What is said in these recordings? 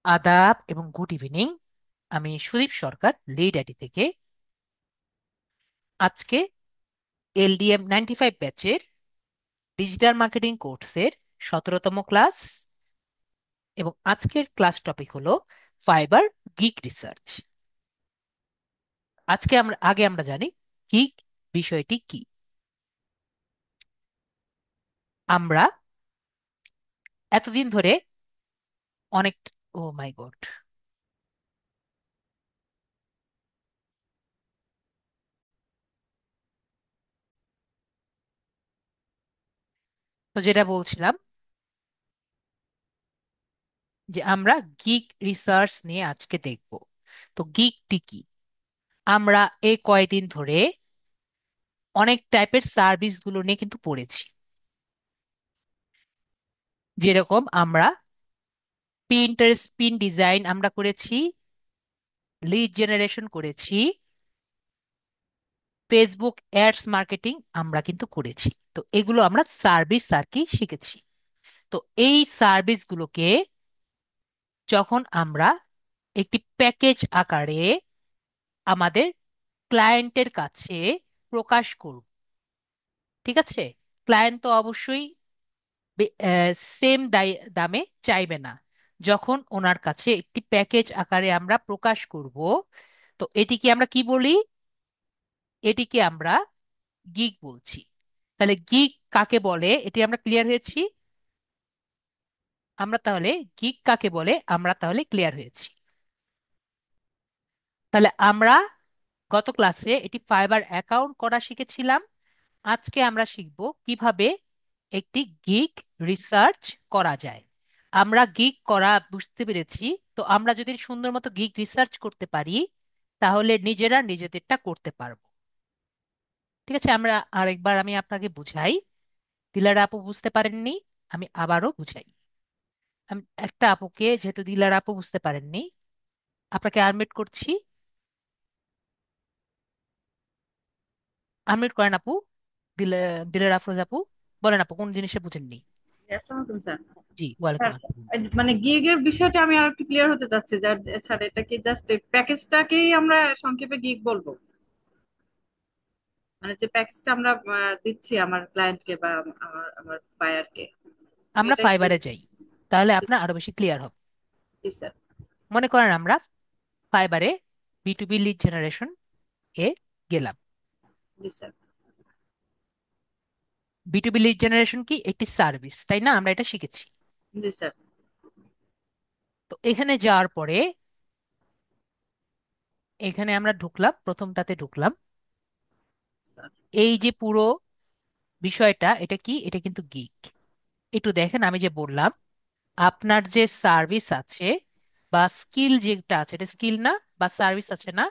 আদাব এবং good evening. আমি সুদীপ সরকার, লিড আইটি থেকে। আজকে LDM 95 ব্যাচের ডিজিটাল মার্কেটিং কোর্সের 17তম ক্লাস, এবং আজকের ক্লাস টপিক হলো ফাইবার গিগ রিসার্চ। আমরা জানি গিগ বিষয়টি কি। আমরা এতদিন ধরে অনেক, ও মাই গড, তো যেটা বলছিলাম যে আমরা গিগ রিসার্চ নিয়ে আজকে দেখব। তো গিগটি কি? আমরা এই কয়দিন ধরে অনেক টাইপের সার্ভিস গুলো নিয়ে কিন্তু পড়েছি। যেরকম আমরা পিন্টারেস্ট পিন ডিজাইন আমরা করেছি, লিড জেনারেশন করেছি, ফেসবুক অ্যাডস মার্কেটিং আমরা কিন্তু করেছি। তো এগুলো আমরা সার্ভিস আর কি শিখেছি। তো এই সার্ভিসগুলোকে যখন আমরা একটি প্যাকেজ আকারে আমাদের ক্লায়েন্টের কাছে প্রকাশ করব, ঠিক আছে, ক্লায়েন্ট তো অবশ্যই সেম দামে চাইবে না। যখন ওনার কাছে একটি প্যাকেজ আকারে আমরা প্রকাশ করব, তো এটিকে আমরা কি বলি? এটিকে আমরা গিগ বলছি। তাহলে গিগ কাকে বলে এটি আমরা ক্লিয়ার হয়েছি। আমরা তাহলে গিগ কাকে বলে আমরা তাহলে ক্লিয়ার হয়েছি। তাহলে আমরা গত ক্লাসে এটি ফাইবার অ্যাকাউন্ট করা শিখেছিলাম। আজকে আমরা শিখব কিভাবে একটি গিগ রিসার্চ করা যায়। আমরা গিগ করা বুঝতে পেরেছি। তো আমরা যদি সুন্দর মতো গিগ রিসার্চ করতে পারি, তাহলে নিজেরা নিজেদেরটা করতে পারবো। ঠিক আছে, আমি আপনাকে বুঝাই। দিলারা আপু বুঝতে পারেননি, আমি আবারও বুঝাই। আমি একটা আপুকে, যেহেতু দিলারা আপু বুঝতে পারেননি, আপনাকে আনমিউট করছি। আনমিউট করেন আপু। দিলে দিলের আফরোজ আপু, বলেন আপু কোন জিনিসটা বুঝেননি। আসসালামু আলাইকুম স্যার। জি, ওয়ালাইকুম স্যার, আসসালাম। মানে গিগের বিষয়টা আমি আর একটু ক্লিয়ার হতে চাচ্ছি। স্যার, এটা কি জাস্ট প্যাকেজটাকেই আমরা সংক্ষেপে গিগ বলবো? মানে যে প্যাকেজটা আমরা দিচ্ছি আমার ক্লায়েন্টকে বা আমার আমার বায়ারকে, আমরা এটাই কি? ফাইবারে যাই, তাহলে আপনার আরো বেশি ক্লিয়ার হবে। জি স্যার। মনে করেন আমরা ফাইবারে B2B লিড জেনারেশন এ গেলাম। জি স্যার। B2B লিড জেনারেশন কি একটি সার্ভিস, তাই না? আমরা এটা শিখেছি। জি স্যার। তো এখানে যাওয়ার পরে এখানে আমরা ঢুকলাম, প্রথমটাতে ঢুকলাম। স্যার। এই যে পুরো বিষয়টা, এটা কি? এটা কিন্তু গিগ। একটু দেখেন, আমি যে বললাম আপনার যে সার্ভিস আছে বা স্কিল যেটা আছে, এটা স্কিল না, বা সার্ভিস আছে না,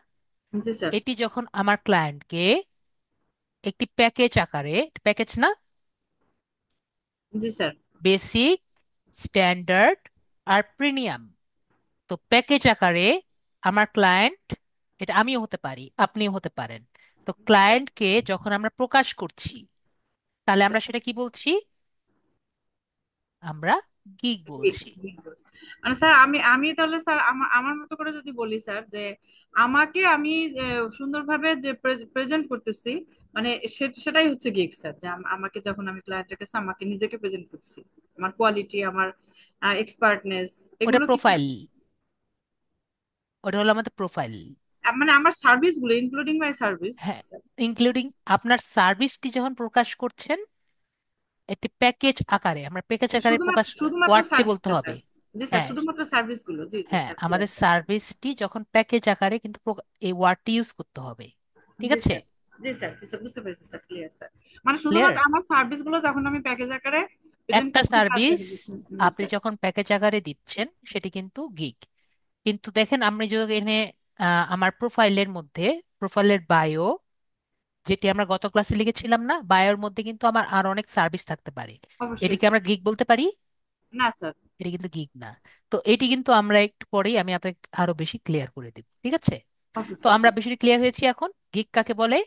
জি স্যার। এটি যখন আমার ক্লায়েন্টকে একটি প্যাকেজ আকারে, প্যাকেজ না, জি স্যার। বেসিক, স্ট্যান্ডার্ড আর প্রিমিয়াম, তো প্যাকেজ আকারে আমার ক্লায়েন্ট, এটা আমিও হতে পারি, আপনিও হতে পারেন, তো জি স্যার। ক্লায়েন্টকে যখন আমরা প্রকাশ করছি, তাহলে আমরা সেটা কি বলছি? আমরা গিগ গিগ, বলছি। গিগ। মানে স্যার, আমি আমি তাহলে স্যার আমার আমার মতো করে যদি বলি স্যার, যে আমাকে আমি সুন্দরভাবে যে প্রেজেন্ট করতেছি, মানে সেটাই হচ্ছে গিগ স্যার। যে আমাকে যখন আমি ক্লায়েন্টের কাছে আমাকে নিজেকে প্রেজেন্ট করছি, আমার কোয়ালিটি, আমার এক্সপার্টনেস, ওটা এগুলো কি স্যার? প্রোফাইল, ওটা হলো আমাদের প্রোফাইল। মানে আমার সার্ভিস গুলো, ইনক্লুডিং মাই সার্ভিস হ্যাঁ, স্যার। ইনক্লুডিং আপনার সার্ভিসটি যখন প্রকাশ করছেন একটি প্যাকেজ আকারে, আমরা প্যাকেজ আকারে শুধুমাত্র প্রকাশ, শুধুমাত্র ওয়ার্ডটি বলতে সার্ভিসটা হবে। স্যার। জি স্যার, হ্যাঁ, শুধুমাত্র সার্ভিস গুলো। জি জি হ্যাঁ, স্যার, ক্লিয়ার আমাদের স্যার। সার্ভিসটি যখন প্যাকেজ আকারে কিন্তু এই ওয়ার্ডটি ইউজ করতে হবে। ঠিক জি আছে, স্যার। জি স্যার, জি স্যার, বুঝতে পেরেছি স্যার, ক্লিয়ার স্যার। মানে ক্লিয়ার। শুধুমাত্র আমার সার্ভিস গুলো যখন আমি প্যাকেজ আকারে প্রেজেন্ট একটা করছি তার সার্ভিস জন্য। জি আপনি স্যার। যখন প্যাকেজ আকারে দিচ্ছেন সেটি কিন্তু গিগ। কিন্তু দেখেন, আমি যদি এখানে আমার প্রোফাইলের মধ্যে, প্রোফাইলের বায়ো, যেটি আমরা গত ক্লাসে লিখেছিলাম না, বায়োর মধ্যে কিন্তু আমার আর অনেক সার্ভিস থাকতে পারে। অবশ্যই এটিকে স্যার। আমরা গিগ বলতে পারি? না স্যার। এটি কিন্তু গিগ না। তো এটি কিন্তু আমরা একটু পরেই আমি আপনাকে আরো বেশি ক্লিয়ার করে দেব, ঠিক আছে? ওকে তো স্যার। আমরা বিষয়টি ক্লিয়ার হয়েছি। এখন গিগ কাকে বলে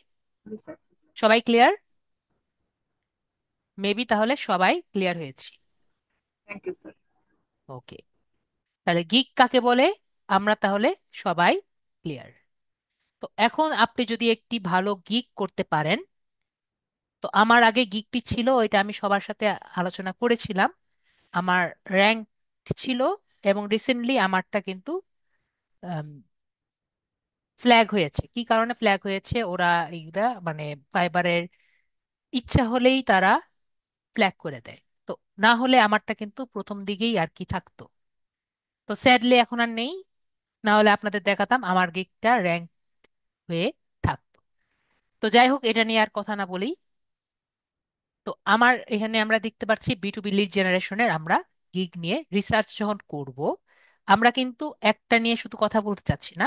জি স্যার। জি স্যার। সবাই ক্লিয়ার? মেবি তাহলে সবাই ক্লিয়ার হয়েছি। Thank you sir. ওকে। তাহলে গিগ কাকে বলে আমরা তাহলে সবাই ক্লিয়ার। তো এখন আপনি যদি একটি ভালো গিগ করতে পারেন, তো আমার আগে গিগটি ছিল, এটা আমি সবার সাথে আলোচনা করেছিলাম, আমার র্যাঙ্ক ছিল, এবং রিসেন্টলি আমারটা কিন্তু ফ্ল্যাগ হয়েছে। কি কারণে ফ্ল্যাগ হয়েছে? ওরা এইটা মানে ফাইবারের ইচ্ছা হলেই তারা ফ্ল্যাগ করে দেয়। তো না হলে আমারটা কিন্তু প্রথম দিকেই আর কি থাকতো। তো স্যাডলি এখন আর নেই, না হলে আপনাদের দেখাতাম আমার গিগটা র্যাঙ্ক হয়ে থাকতো। তো যাই হোক, এটা নিয়ে আর কথা না বলি। তো আমার এখানে আমরা দেখতে পাচ্ছি B2B লিড জেনারেশনের আমরা গিগ নিয়ে রিসার্চ যখন করব, আমরা কিন্তু একটা নিয়ে শুধু কথা বলতে চাচ্ছি না,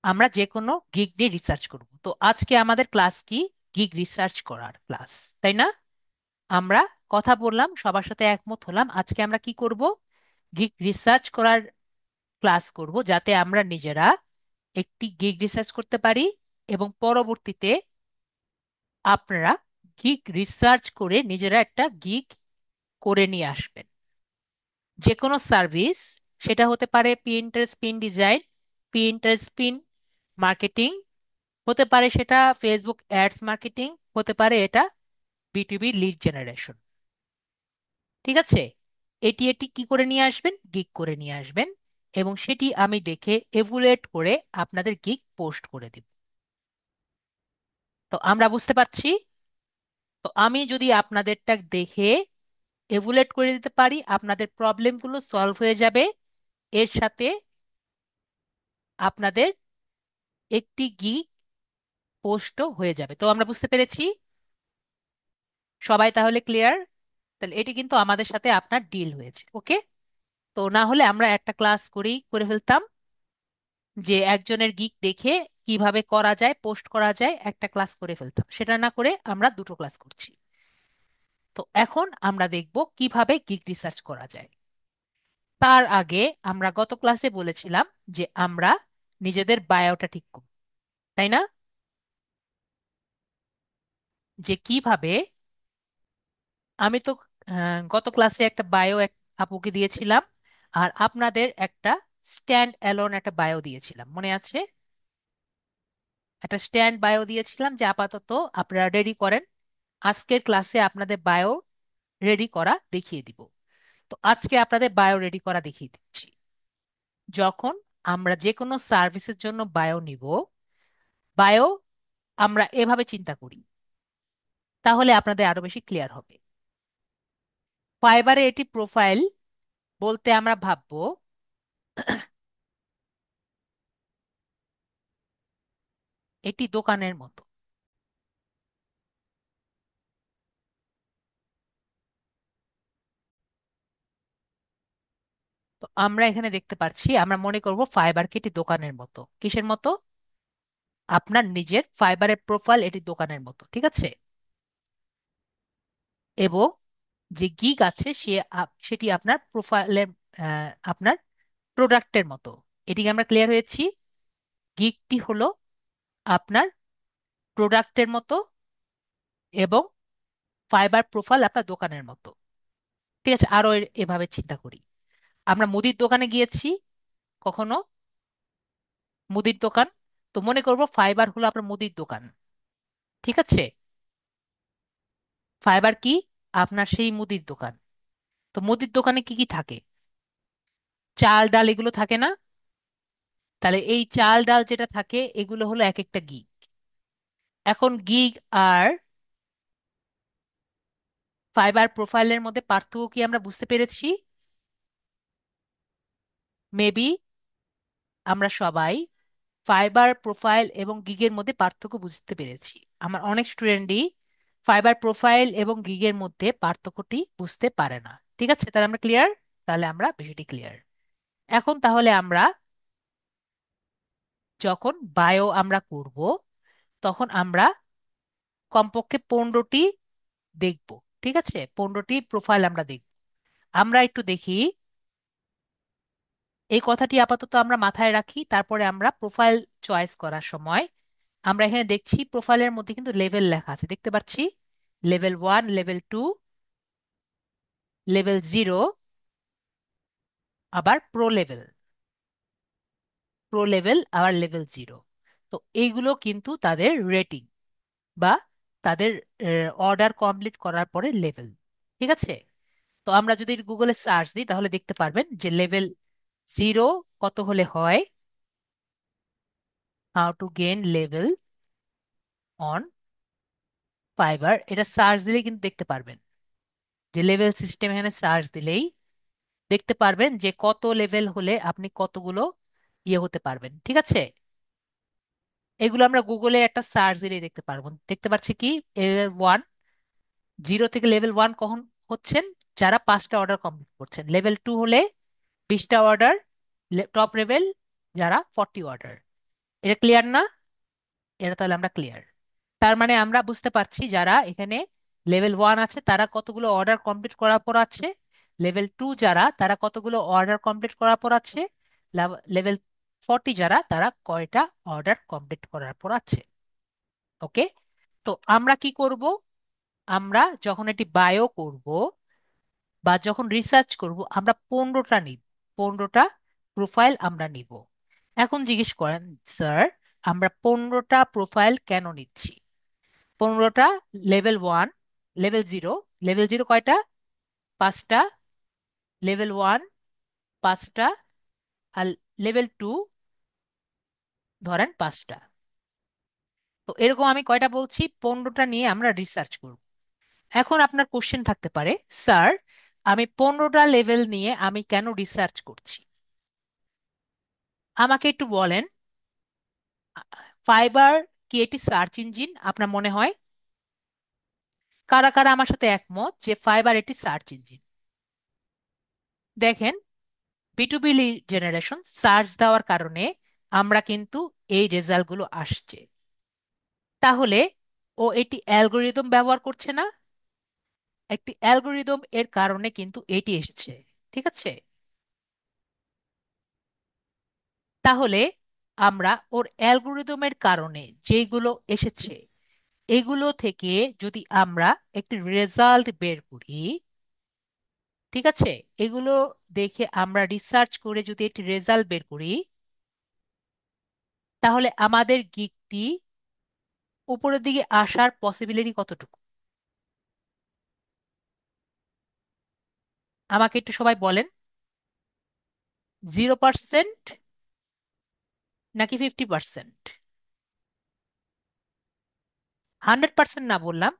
আমরা যে কোনো গিগ নিয়ে রিসার্চ করব। তো আজকে আমাদের ক্লাস কি? গিগ রিসার্চ করার ক্লাস, তাই না? আমরা কথা বললাম, সবার সাথে একমত হলাম, আজকে আমরা কি করব? গিগ রিসার্চ করার ক্লাস করব, যাতে আমরা নিজেরা একটি গিগ রিসার্চ করতে পারি, এবং পরবর্তীতে আপনারা গিগ রিসার্চ করে নিজেরা একটা গিগ করে নিয়ে আসবেন। যে কোনো সার্ভিস, সেটা হতে পারে Pinterest pin design, Pinterest pin marketing, হতে পারে সেটা ফেসবুক অ্যাডস মার্কেটিং, হতে পারে এটা B2B লিড জেনারেশন। ঠিক আছে? এটি এটি কি করে নিয়ে আসবেন? গিগ করে নিয়ে আসবেন, এবং সেটি আমি দেখে এভুলেট করে আপনাদের গিগ পোস্ট করে দিব। তো আমরা বুঝতে পারছি। তো আমি যদি আপনাদেরটা দেখে এভুলেট করে দিতে পারি, আপনাদের প্রবলেমগুলো সলভ হয়ে যাবে। এর সাথে আপনাদের একটি গিগ পোস্টও হয়ে যাবে। তো আমরা বুঝতে পেরেছি, সবাই তাহলে ক্লিয়ার? তাহলে এটি কিন্তু আমাদের সাথে আপনার ডিল হয়েছে, ওকে? তো না হলে আমরা একটা ক্লাস করেই করে ফেলতাম, যে একজনের গিগ দেখে কিভাবে করা যায়, পোস্ট করা যায়, একটা ক্লাস করে ফেলতাম। সেটা না করে আমরা দুটো ক্লাস করছি। তো এখন আমরা দেখব কিভাবে গিগ রিসার্চ করা যায়। তার আগে আমরা গত ক্লাসে বলেছিলাম যে আমরা নিজেদের বায়োটা ঠিক করব, তাই না? যে কিভাবে, আমি তো গত ক্লাসে একটা বায়ো এক আপুকে দিয়েছিলাম, আর আপনাদের একটা স্ট্যান্ড অ্যালোন একটা বায়ো দিয়েছিলাম, মনে আছে? একটা স্ট্যান্ড বায়ো দিয়েছিলাম যে আপাতত আপনারা রেডি করেন, আজকের ক্লাসে আপনাদের বায়ো রেডি করা দেখিয়ে দিব। তো আজকে আপনাদের বায়ো রেডি করা দেখিয়ে দিচ্ছি। যখন আমরা যে কোনো সার্ভিসের জন্য বায়ো নিব, বায়ো আমরা এভাবে চিন্তা করি, তাহলে আপনাদের আরো বেশি ক্লিয়ার হবে। ফাইবারে এটি প্রোফাইল বলতে আমরা ভাববো এটি দোকানের মতো। তো আমরা এখানে দেখতে পাচ্ছি, আমরা মনে করব ফাইবারকে এটি দোকানের মতো। কিসের মতো? আপনার নিজের ফাইবারের প্রোফাইল এটি দোকানের মতো, ঠিক আছে? এবং যে গিগ আছে সেটি আপনার প্রোফাইলের, আপনার প্রোডাক্টের মতো। এটিকে আমরা ক্লিয়ার হয়েছি। গিগটি হলো আপনার প্রোডাক্টের মতো, এবং ফাইবার প্রোফাইল আপনার দোকানের মতো। ঠিক আছে? আরো এভাবে চিন্তা করি, আমরা মুদির দোকানে গিয়েছি কখনো, মুদির দোকান, তো মনে করব ফাইবার হলো আপনার মুদির দোকান। ঠিক আছে? ফাইবার কি? আপনার সেই মুদির দোকান। তো মুদির দোকানে কি কি থাকে? চাল ডাল এগুলো থাকে না? তাহলে এই চাল ডাল যেটা থাকে, এগুলো হলো এক একটা গিগ। এখন গিগ আর ফাইবার প্রোফাইলের মধ্যে পার্থক্য কি আমরা বুঝতে পেরেছি? মেবি আমরা সবাই ফাইবার প্রোফাইল এবং গিগের মধ্যে পার্থক্য বুঝতে পেরেছি। আমার অনেক স্টুডেন্টই ফাইবার প্রোফাইল এবং গিগের মধ্যে পার্থক্যটি বুঝতে পারে না। ঠিক আছে? তাহলে আমরা ক্লিয়ার? তাহলে আমরা বিষয়টি ক্লিয়ার। এখন তাহলে আমরা যখন বায়ো আমরা করব, তখন আমরা কমপক্ষে 15টি দেখব। ঠিক আছে? 15টি প্রোফাইল আমরা দেখব। আমরা একটু দেখি, এই কথাটি আপাতত আমরা মাথায় রাখি, তারপরে আমরা প্রোফাইল চয়েস করার সময় আমরা এখানে দেখছি প্রোফাইলের মধ্যে কিন্তু লেভেল লেখা আছে, দেখতে পাচ্ছি। লেভেল 1, লেভেল 2, লেভেল 0, আবার প্রো লেভেল আবার লেভেল 0। তো এইগুলো কিন্তু তাদের রেটিং বা তাদের অর্ডার কমপ্লিট করার পরে লেভেল। ঠিক আছে। তো আমরা যদি গুগলে সার্চ দিই তাহলে দেখতে পারবেন যে লেভেল 0 কত হলে হয়, how to gain level on fibre, এটা সার্চ দিলেই কিন্তু দেখতে পারবেন যে লেভেল সিস্টেম, এখানে সার্চ দিলেই দেখতে পারবেন যে কত লেভেল হলে আপনি কতগুলো ইয়ে হতে পারবেন। ঠিক আছে। এগুলো আমরা গুগলে একটা সার্চ দিলেই দেখতে পারবো। দেখতে পাচ্ছি কি, লেভেল 1, 0 থেকে লেভেল 1 কখন হচ্ছেন, যারা 5টা অর্ডার কমপ্লিট করছেন। লেভেল 2 হলে 20টা অর্ডার, টপ লেভেল যারা 40 অর্ডার। এটা ক্লিয়ার না? এটা তাহলে আমরা ক্লিয়ার। তার মানে আমরা বুঝতে পারছি যারা এখানে লেভেল 1 আছে তারা কতগুলো অর্ডার কমপ্লিট করার পর আছে, লেভেল 2 যারা তারা কতগুলো অর্ডার কমপ্লিট করার পর আছে, লেভেল 40 যারা তারা কয়টা অর্ডার কমপ্লিট করার পর আছে। ওকে। তো আমরা কি করব, আমরা যখন এটি বায়ো করব বা যখন রিসার্চ করব আমরা 15টা নিব, 15টা প্রোফাইল আমরা নিব। এখন জিজ্ঞেস করেন, স্যার আমরা 15টা প্রোফাইল কেন নিচ্ছি? 15টা, লেভেল 1, লেভেল 0, লেভেল 0 কয়টা? 5টা, লেভেল 1 5টা, আর লেভেল 2 ধরেন 5টা। তো এরকম আমি কয়টা বলছি, 15টা নিয়ে আমরা রিসার্চ করব। এখন আপনার কোশ্চেন থাকতে পারে, স্যার আমি 15টা লেভেল নিয়ে আমি কেন রিসার্চ করছি? আমাকে একটু বলেন, ফাইবার কি এটি সার্চ ইঞ্জিন আপনার মনে হয়? কারা কারা আমার সাথে একমত যে ফাইবার এটি সার্চ ইঞ্জিন? দেখেন, B2B জেনারেশন সার্চ দেওয়ার কারণে আমরা কিন্তু এই রেজাল্টগুলো আসছে। তাহলে ও এটি অ্যালগোরিদম ব্যবহার করছে না? একটি অ্যালগোরিদম এর কারণে কিন্তু এটি এসেছে। ঠিক আছে। তাহলে আমরা ওর অ্যালগোরিদমের কারণে যেগুলো এসেছে এগুলো থেকে যদি আমরা একটি রেজাল্ট বের করি, ঠিক আছে, এগুলো দেখে আমরা রিসার্চ করে যদি একটি রেজাল্ট বের করি, তাহলে আমাদের গিকটি উপরের দিকে আসার পসিবিলিটি কতটুকু? আমাকে একটু সবাই বলেন, 0% নাকি 50%? 100% না বললাম,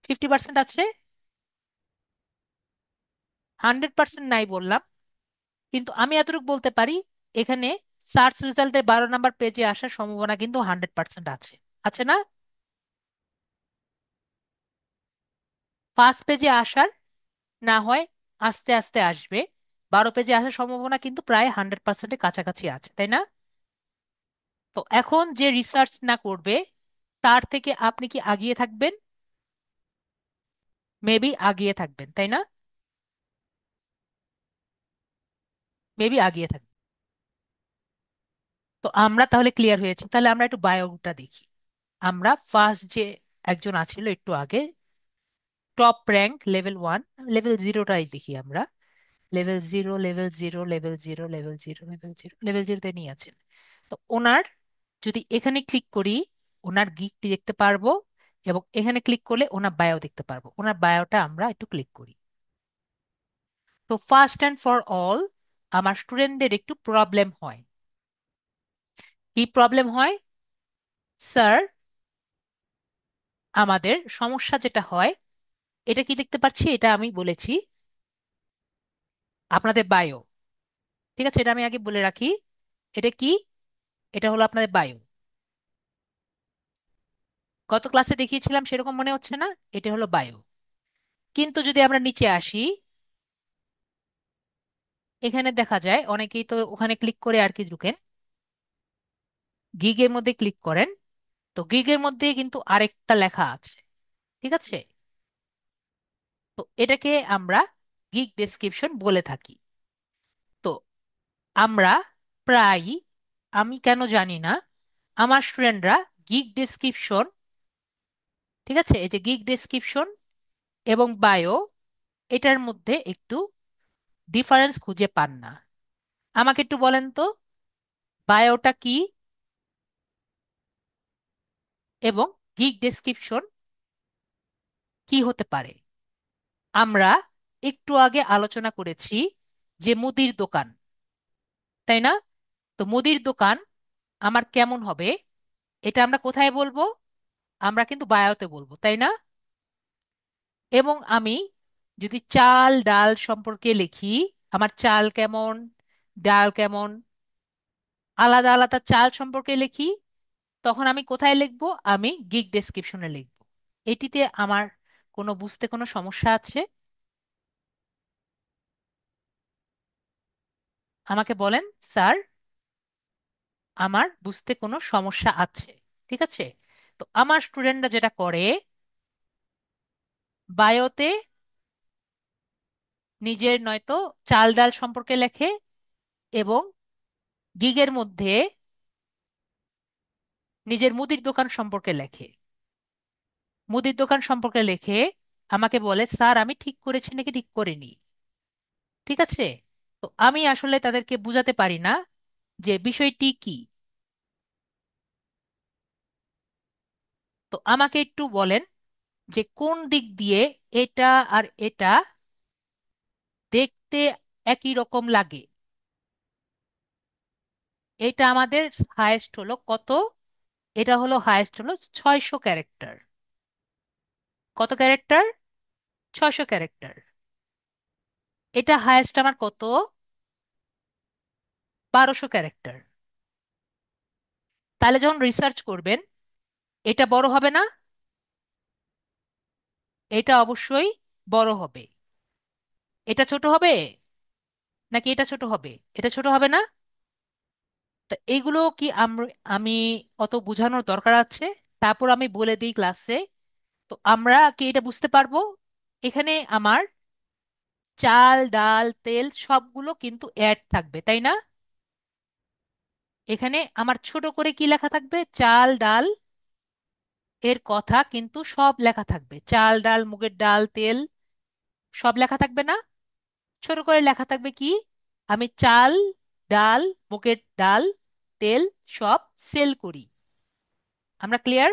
50% আছে, 100% নাই বললাম। কিন্তু আমি এতটুকু বলতে পারি, এখানে সার্চ রেজাল্টে 12 নম্বর পেজে আসার সম্ভাবনা কিন্তু 100% আছে। আছে না? ফার্স্ট পেজে আসার না হয় আস্তে আস্তে আসবে, 12 পেজে আসার সম্ভাবনা কিন্তু প্রায় 100%-এর কাছাকাছি আছে, তাই না? তো এখন যে রিসার্চ না করবে তার থেকে আপনি কি আগিয়ে থাকবেন? মেবি আগিয়ে থাকবেন, তাই না? মেবি আগিয়ে থাকবেন। তো আমরা তাহলে ক্লিয়ার হয়েছি। তাহলে আমরা একটু বায়োটা দেখি। আমরা ফার্স্ট যে একজন আছিল একটু আগে, টপ র্যাঙ্ক লেভেল 1, লেভেল 0টাই দেখি আমরা। Level 0, level 0, level 0, level 0, level 0, level 0তে নিয়ে আছেন। তো ওনার যদি এখানে ক্লিক করি ওনার গিকটি দেখতে পারবো, এবং এখানে ক্লিক করলে ওনার বায়ো দেখতে পারবো। ওনার বায়োটা আমরা একটু ক্লিক করি। তো ফার্স্ট অ্যান্ড ফর অল, আমার স্টুডেন্টদের একটু প্রবলেম হয়। কি প্রবলেম হয় স্যার? আমাদের সমস্যা যেটা হয়, এটা কি দেখতে পাচ্ছি, এটা আমি বলেছি আপনাদের বায়ো। ঠিক আছে, এটা আমি আগে বলে রাখি। এটা কি? এটা হলো আপনাদের বায়ো। গত ক্লাসে দেখিয়েছিলাম সেরকম মনে হচ্ছে না? এটা হলো বায়ো। কিন্তু যদি আমরা নিচে আসি, এখানে দেখা যায় অনেকেই তো ওখানে ক্লিক করে আর কি ঢুকেন, গিগের মধ্যে ক্লিক করেন। তো গিগের মধ্যে কিন্তু আরেকটা লেখা আছে। ঠিক আছে। তো এটাকে আমরা গিগ ডেসক্রিপশন বলে থাকি। তো আমরা প্রায়, আমি কেন জানি না, আমার স্টুডেন্টরা গিগ ডেসক্রিপশন, ঠিক আছে, এই যে গিগ ডেসক্রিপশন এবং বায়ো, এটার মধ্যে একটু ডিফারেন্স খুঁজে পান না। আমাকে একটু বলেন তো, বায়োটা কি এবং গিগ ডেসক্রিপশন কি হতে পারে? আমরা একটু আগে আলোচনা করেছি যে মুদির দোকান, তাই না? তো মুদির দোকান আমার কেমন হবে, এটা আমরা কোথায় বলবো? আমরা কিন্তু বায়োতে বলবো, তাই না? এবং আমি যদি চাল ডাল সম্পর্কে লিখি, আমার চাল কেমন, ডাল কেমন, আলাদা আলাদা চাল সম্পর্কে লিখি, তখন আমি কোথায় লিখবো? আমি গিগ ডেসক্রিপশনে লিখবো। এটিতে আমার কোনো বুঝতে কোনো সমস্যা আছে? আমাকে বলেন, স্যার, আমার বুঝতে কোনো সমস্যা আছে? ঠিক আছে। তো আমার স্টুডেন্টরা যেটা করে, বায়োতে নিজের নয়তো চাল ডাল সম্পর্কে লেখে, এবং গিগের মধ্যে নিজের মুদির দোকান সম্পর্কে লেখে। মুদির দোকান সম্পর্কে লেখে, আমাকে বলে, স্যার আমি ঠিক করেছি নাকি ঠিক করিনি। ঠিক আছে। তো আমি আসলে তাদেরকে বুঝাতে পারি না যে বিষয়টি কি। তো আমাকে একটু বলেন যে কোন দিক দিয়ে এটা আর এটা দেখতে একই রকম লাগে। এটা আমাদের হায়েস্ট হলো কত? এটা হলো হায়েস্ট হলো 600 ক্যারেক্টার। কত ক্যারেক্টার? 600 ক্যারেক্টার। এটা হায়েস্ট আমার কত? 1200 ক্যারেক্টার। তাহলে যখন রিসার্চ করবেন, এটা বড় হবে না? এটা অবশ্যই বড় হবে। এটা ছোট হবে নাকি এটা ছোট হবে? এটা ছোট হবে না? তো এইগুলো কি আমি অত বোঝানোর দরকার আছে? তারপর আমি বলে দিই ক্লাসে। তো আমরা কি এটা বুঝতে পারবো? এখানে আমার চাল ডাল তেল সবগুলো কিন্তু অ্যাড থাকবে, তাই না? এখানে আমার ছোট করে কি লেখা থাকবে? চাল ডাল এর কথা কিন্তু সব লেখা থাকবে, চাল ডাল মুগের ডাল তেল সব লেখা থাকবে না? ছোট করে লেখা থাকবে কি? আমি চাল ডাল মুগের ডাল তেল সব সেল করি। আমরা ক্লিয়ার?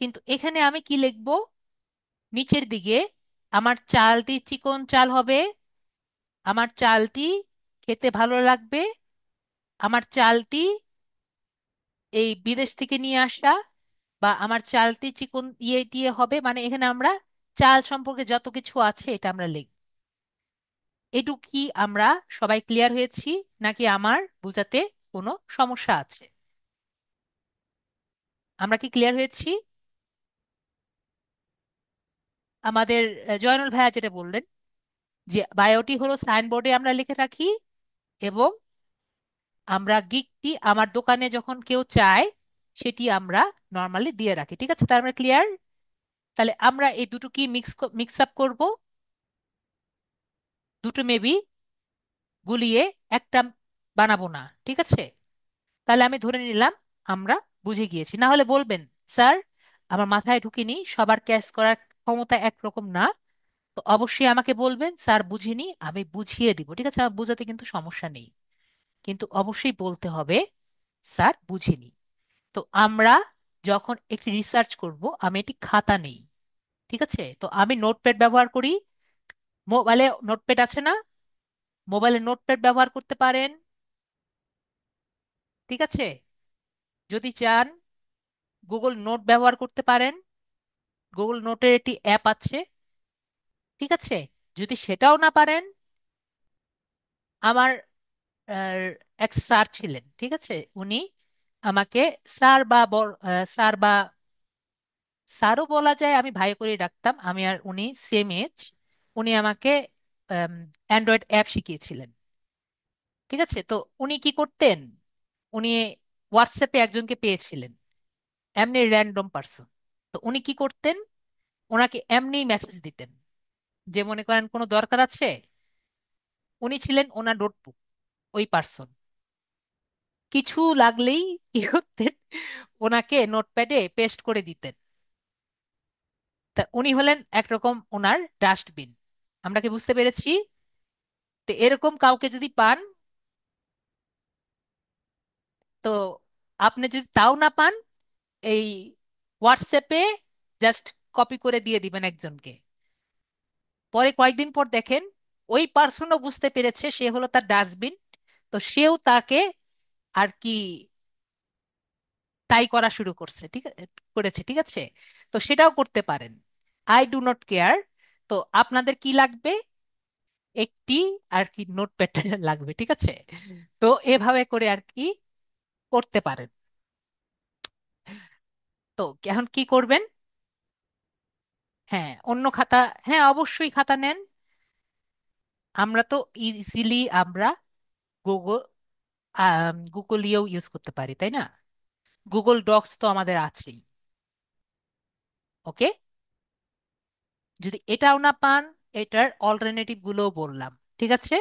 কিন্তু এখানে আমি কি লিখবো? নিচের দিকে আমার চালটি চিকন চাল হবে, আমার চালটি খেতে ভালো লাগবে, আমার চালটি এই বিদেশ থেকে নিয়ে আসা, বা আমার চালটি চিকন ইয়ে দিয়ে হবে, মানে এখানে আমরা চাল সম্পর্কে যত কিছু আছে এটা আমরা লিখব। এটুকু কি আমরা সবাই ক্লিয়ার হয়েছি, নাকি আমার বুঝাতে কোনো সমস্যা আছে? আমরা কি ক্লিয়ার হয়েছি? আমাদের জয়নুল ভাইয়া যেটা বললেন যে বায়োটি হলো সাইনবোর্ডে আমরা লিখে রাখি, এবং আমরা গিকটি আমার দোকানে যখন কেউ চায় সেটি আমরা নর্মালি দিয়ে রাখি। ঠিক আছে, তার আমরা ক্লিয়ার? তাহলে আমরা এই দুটো কি মিক্স আপ করবো, দুটো মেবি গুলিয়ে একটা বানাবো না। ঠিক আছে, তাহলে আমি ধরে নিলাম আমরা বুঝে গিয়েছি। না হলে বলবেন, স্যার আমার মাথায় ঢুকিনি, সবার ক্যাচ করার ক্ষমতা একরকম না। তো অবশ্যই আমাকে বলবেন, স্যার বুঝিনি, আমি বুঝিয়ে দিব। ঠিক আছে, আমার বোঝাতে কিন্তু সমস্যা নেই, কিন্তু অবশ্যই বলতে হবে, স্যার বুঝিনি। তো আমরা যখন একটি রিসার্চ করব, আমি একটি খাতা নেই। ঠিক আছে, তো আমি নোটপ্যাড ব্যবহার করি। মোবাইলে নোটপ্যাড আছে না? মোবাইলে নোটপ্যাড ব্যবহার করতে পারেন। ঠিক আছে, যদি চান গুগল নোট ব্যবহার করতে পারেন। গুগল নোটের একটি অ্যাপ আছে। ঠিক আছে, যদি সেটাও না পারেন, আমার আহ, এক স্যার ছিলেন, ঠিক আছে, উনি আমাকে স্যার বা স্যার বা স্যারও বলা যায়, আমি ভাই করে ডাকতাম, আমি আর উনি সেম এজ। উনি আমাকে অ্যান্ড্রয়েড অ্যাপ শিখিয়েছিলেন। ঠিক আছে, তো উনি কি করতেন? উনি হোয়াটসঅ্যাপে একজনকে পেয়েছিলেন, এমনি র্যান্ডম পার্সন। তো উনি কি করতেন? ওনাকে এমনি মেসেজ দিতেন, যে মনে করেন কোনো দরকার আছে, উনি ছিলেন ওনার নোটবুক, ওই পার্সন। কিছু লাগলেই কি করতেন? ওনাকে নোটপ্যাডে পেস্ট করে দিতেন। তা উনি হলেন একরকম ওনার ডাস্টবিন। আমরা কি বুঝতে পেরেছি? তো এরকম কাউকে যদি পান, তো আপনি যদি তাও না পান, এই হোয়াটসঅ্যাপে জাস্ট কপি করে দিয়ে দিবেন একজনকে। পরে কয়েকদিন পর দেখেন ওই পার্সনও বুঝতে পেরেছে সে হলো তার ডাস্টবিন। তো সেও তাকে আর কি তাই করা শুরু করছে, করেছে, ঠিক আছে। তো সেটাও করতে পারেন। I do not care. তো আপনাদের কি লাগবে? একটি আর কি নোটপ্যাড লাগবে, ঠিক আছে। তো এভাবে করে আর কি করতে পারেন। তো এখন কি করবেন? হ্যাঁ, অন্য খাতা। হ্যাঁ, অবশ্যই খাতা নেন। আমরা তো ইজিলি আমরা গুগল গুগলিও ইউজ করতে পারি, তাই না? গুগল ডক্স তো আমাদের আছেই। ওকে। যদি এটাও না পান, এটার অল্টারনেটিভ গুলোও বললাম, ঠিক আছে।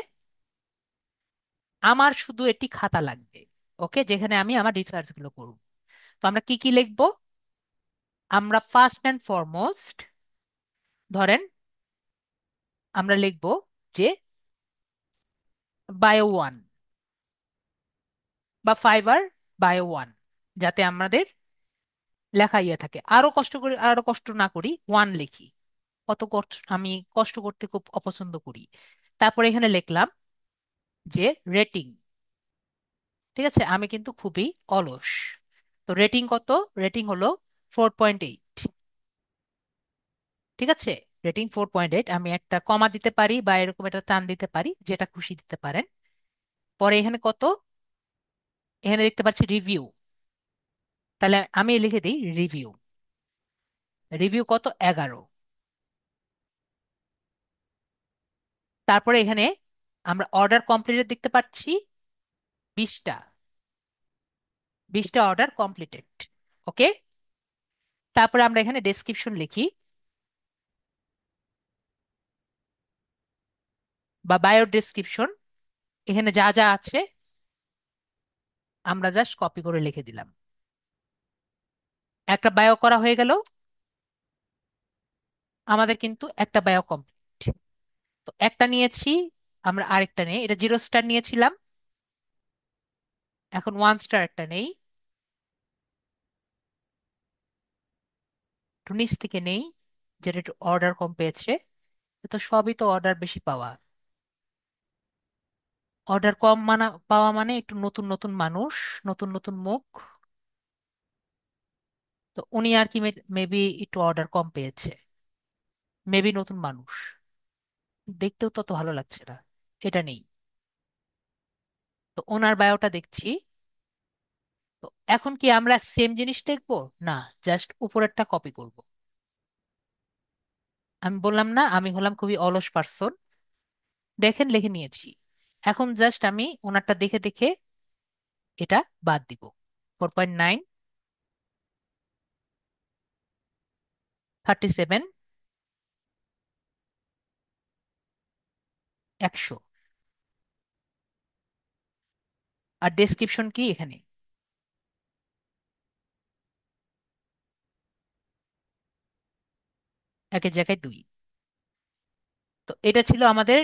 আমার শুধু একটি খাতা লাগবে, ওকে, যেখানে আমি আমার রিসার্চ গুলো করব। তো আমরা কি কি লিখবো? আমরা ফার্স্ট অ্যান্ড ফরমোস্ট ধরেন আমরা লিখবো যে বায়ো ওয়ান বা ফাইবার বায়ো ওয়ান, যাতে আমাদের লেখা ইয়ে থাকে। আরো কষ্ট করে, আরো কষ্ট না করি, ওয়ান লিখি। অত কষ্ট আমি কষ্ট করতে খুব অপছন্দ করি। তারপরে এখানে লিখলাম যে রেটিং। ঠিক আছে, আমি কিন্তু খুবই অলস। তো রেটিং কত? রেটিং হলো 4.8। ঠিক আছে, রেটিং 4.8। আমি একটা কমা দিতে পারি বা এরকম একটা টান দিতে পারি, যেটা খুশি দিতে পারেন। পরে এখানে কত? এখানে দেখতে পাচ্ছি রিভিউ। তাহলে আমি লিখে দিই রিভিউ। রিভিউ কত? 11। তারপরে এখানে আমরা অর্ডার কমপ্লিটেড দেখতে পাচ্ছি 20টা। 20টা অর্ডার কমপ্লিটেড। ওকে। তারপরে আমরা এখানে ডেসক্রিপশন লিখি বা বায়ো ডেসক্রিপশন। এখানে যা যা আছে আমরা জাস্ট কপি করে লিখে দিলাম। একটা বায়ো করা হয়ে গেল। আমাদের কিন্তু একটা বায়ো কমপ্লিট। তো একটা নিয়েছি, আমরা আরেকটা নেই। এটা 0 স্টার নিয়েছিলাম, এখন 1 স্টার একটা নেই। একটু নিচ থেকে নেই, যেটা একটু অর্ডার কম পেয়েছে। তো সবই তো অর্ডার বেশি পাওয়া। অর্ডার কম পাওয়া মানে একটু নতুন নতুন মানুষ, নতুন নতুন মুখ। তো উনি আর কি মেবি একটু অর্ডার কম পেয়েছে, মেবি নতুন মানুষ। দেখতেও তত ভালো লাগছে না। এটা নেই। তো ওনার বায়োটা দেখছি। তো এখন কি আমরা সেম জিনিস দেখবো? না, জাস্ট উপরেরটা কপি করব। আমি বললাম না আমি হলাম খুবই অলস পার্সন। দেখেন লিখে নিয়েছি। এখন জাস্ট আমি ওনারটা দেখে দেখে এটা বাদ দিব। 4.9, 37, 100। আর ডেসক্রিপশন কি এখানে? একের জায়গায় 2। তো এটা ছিল আমাদের।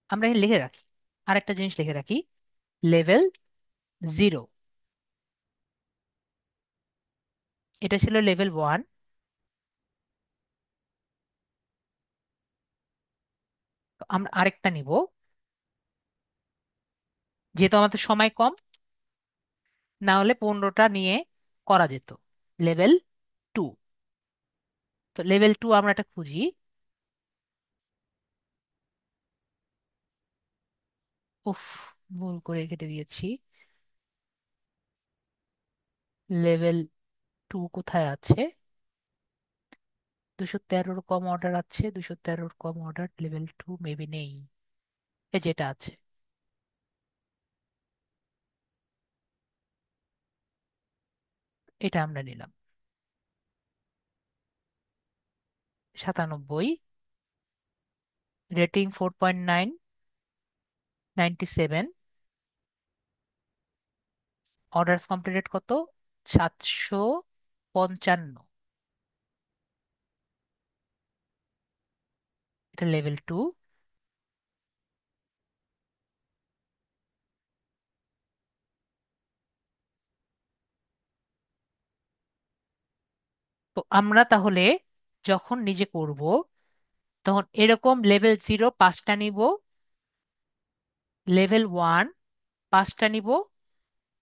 আমরা এখানে লিখে রাখি, আরেকটা জিনিস লিখে রাখি, লেভেল 0। এটা ছিল লেভেল 1। আমরা আরেকটা নিব, যেহেতু আমাদের সময় কম, না হলে 15টা নিয়ে করা যেত। লেভেল 2। তো লেভেল 2 আমরা এটা খুঁজি। উফ, ভুল করে কেটে দিয়েছি। লেভেল 2 কোথায় আছে? 213-র কম অর্ডার আছে, 213-র কম অর্ডার লেভেল 2 মেবি নেই। এই যেটা আছে, এটা আমরা নিলাম। 97, রেটিং 4.9, 97। অর্ডার কমপ্লিটেড কত? 755। এটা লেভেল 2। তো আমরা তাহলে যখন নিজে করব তখন এরকম লেভেল 0 5টা নিব, লেভেল 1 5টা নিব,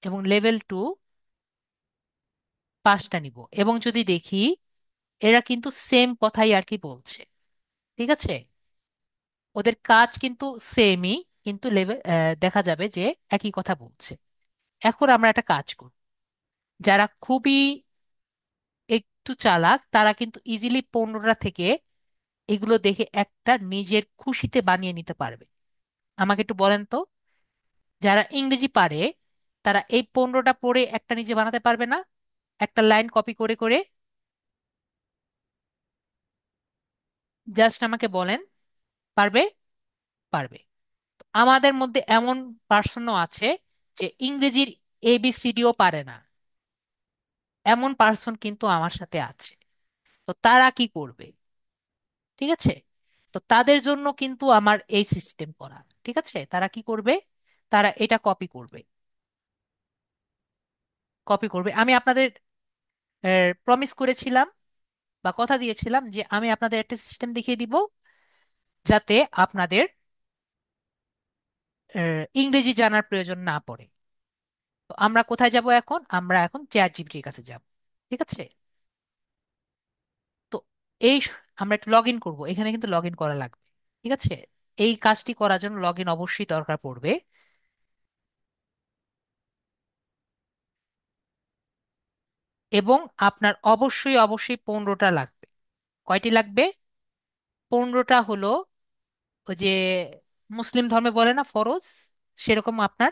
এবং লেভেল 2 5টা নিব। এবং যদি দেখি এরা কিন্তু সেম কথাই আর কি বলছে, ঠিক আছে, ওদের কাজ কিন্তু সেমই, কিন্তু লেভেল দেখা যাবে যে একই কথা বলছে। এখন আমরা একটা কাজ করব, যারা খুবই একটু চালাক তারা কিন্তু ইজিলি 15টা থেকে এগুলো দেখে একটা নিজের খুশিতে বানিয়ে নিতে পারবে। আমাকে একটু বলেন তো, যারা ইংরেজি পারে তারা এই 15টা পড়ে একটা নিজে বানাতে পারবে না? একটা লাইন কপি করে করে। জাস্ট আমাকে বলেন, পারবে? পারবে। আমাদের মধ্যে এমন পার্সনও আছে যে ইংরেজির ABCDও পারে না, এমন পার্সন কিন্তু আমার সাথে আছে। তো তারা কি করবে? ঠিক আছে, তো তাদের জন্য কিন্তু আমার এই সিস্টেম করা। ঠিক আছে, তারা কি করবে? তারা এটা কপি করবে। কপি করবে, আমি আপনাদের প্রমিস করেছিলাম বা কথা দিয়েছিলাম যে আমি আপনাদের একটা সিস্টেম দেখিয়ে দিব যাতে আপনাদের ইংরেজি জানার প্রয়োজন না পড়ে। তো আমরা কোথায় যাব এখন? আমরা এখন চ্যাট জিপিটির কাছে যাব। ঠিক আছে, তো আমরা একটু লগ ইন করবো, এখানে কিন্তু লগ ইন করা লাগবে। ঠিক আছে, এই কাজটি করার জন্য লগ ইন অবশ্যই দরকার পড়বে। এবং আপনার অবশ্যই অবশ্যই 15টা লাগবে। কয়টি লাগবে? 15টা হলো ওই যে মুসলিম ধর্মে বলে না ফরজ, সেরকম আপনার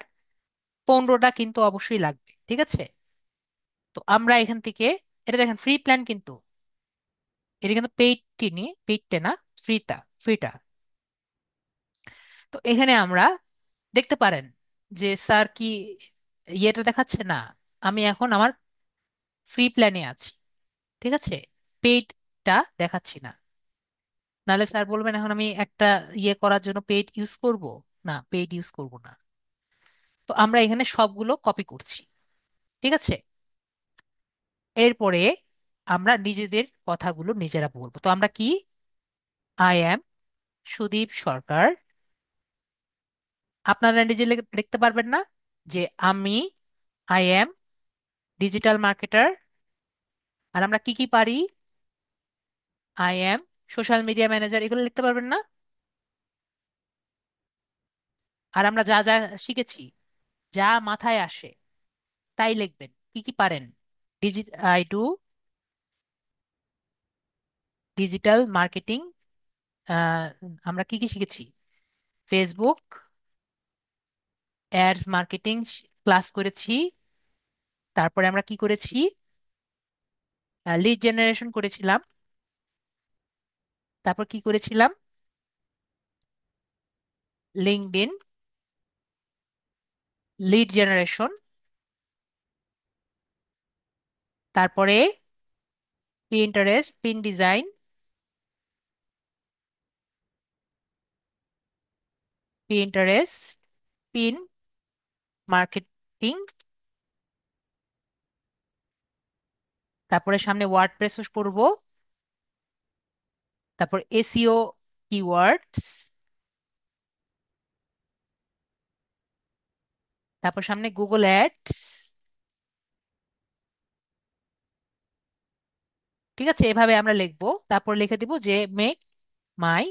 15টা কিন্তু অবশ্যই লাগবে। ঠিক আছে, তো আমরা এখান থেকে, এটা দেখেন ফ্রি প্ল্যান কিন্তু, এটা কিন্তু পেইডটি নি, পেইডটা না, ফ্রিটা, ফ্রিটা। তো এখানে আমরা দেখতে পারেন যে স্যার কি ইয়েটা দেখাচ্ছে না, আমি এখন আমার ফ্রি প্ল্যানে আছি। ঠিক আছে, পেইডটা দেখাচ্ছি না, নাহলে স্যার বলবেন এখন আমি একটা ইয়ে করার জন্য পেইড ইউজ করব। না, পেইড ইউজ করব না। তো আমরা এখানে সবগুলো কপি করছি। ঠিক আছে, এরপরে আমরা নিজেদের কথাগুলো নিজেরা বলবো। তো আমরা কি, আই অ্যাম সুদীপ সরকার। আপনারা নিজে লিখতে পারবেন না যে আমি আই অ্যাম ডিজিটাল মার্কেটার? আর আমরা কি কি পারি? I am social media manager, এগুলো লিখতে পারবেন না? আর আমরা যা যা শিখেছি, যা মাথায় আসে তাই লিখবেন। কি কি পারেন? I do digital marketing. আমরা কি কি শিখেছি? ফেসবুক অ্যাডস মার্কেটিং ক্লাস করেছি। তারপরে আমরা কি করেছি? লিড জেনারেশন করেছিলাম। তারপর কি করেছিলাম? LinkedIn lead generation. তারপরে Pinterest pin design, Pinterest pin marketing. তারপরে সামনে ওয়ার্ডপ্রেস করব। তারপর এসইও কিওয়ার্ডস। তারপর সামনে গুগল অ্যাডস। ঠিক আছে, এভাবে আমরা লিখবো। তারপর লিখে দিব যে make my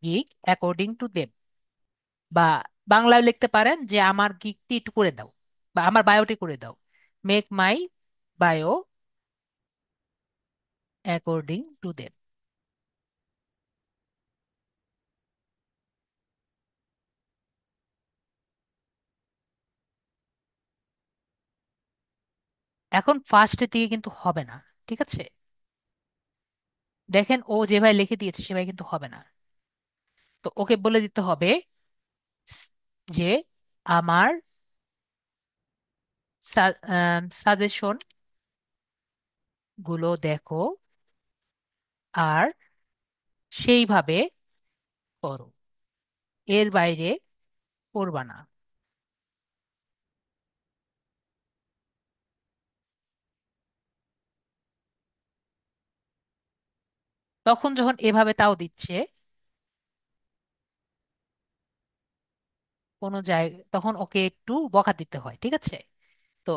gig according to them, বা বাংলায় লিখতে পারেন যে আমার গিগটি একটু করে দাও, বা আমার বায়োটি করে দাও। Make my bio according to them. এখন ফার্স্টের দিকে কিন্তু হবে না। ঠিক আছে, দেখেন ও যেভাবে লিখে দিয়েছে সেভাবে কিন্তু হবে না। তো ওকে বলে দিতে হবে স- যে আমার সাজেশন গুলো দেখো আর সেইভাবে করো, এর বাইরে করবা না। তখন যখন এভাবে তাও দিচ্ছে কোনো জায়গায়, তখন ওকে একটু বকা দিতে হয়, ঠিক আছে? তো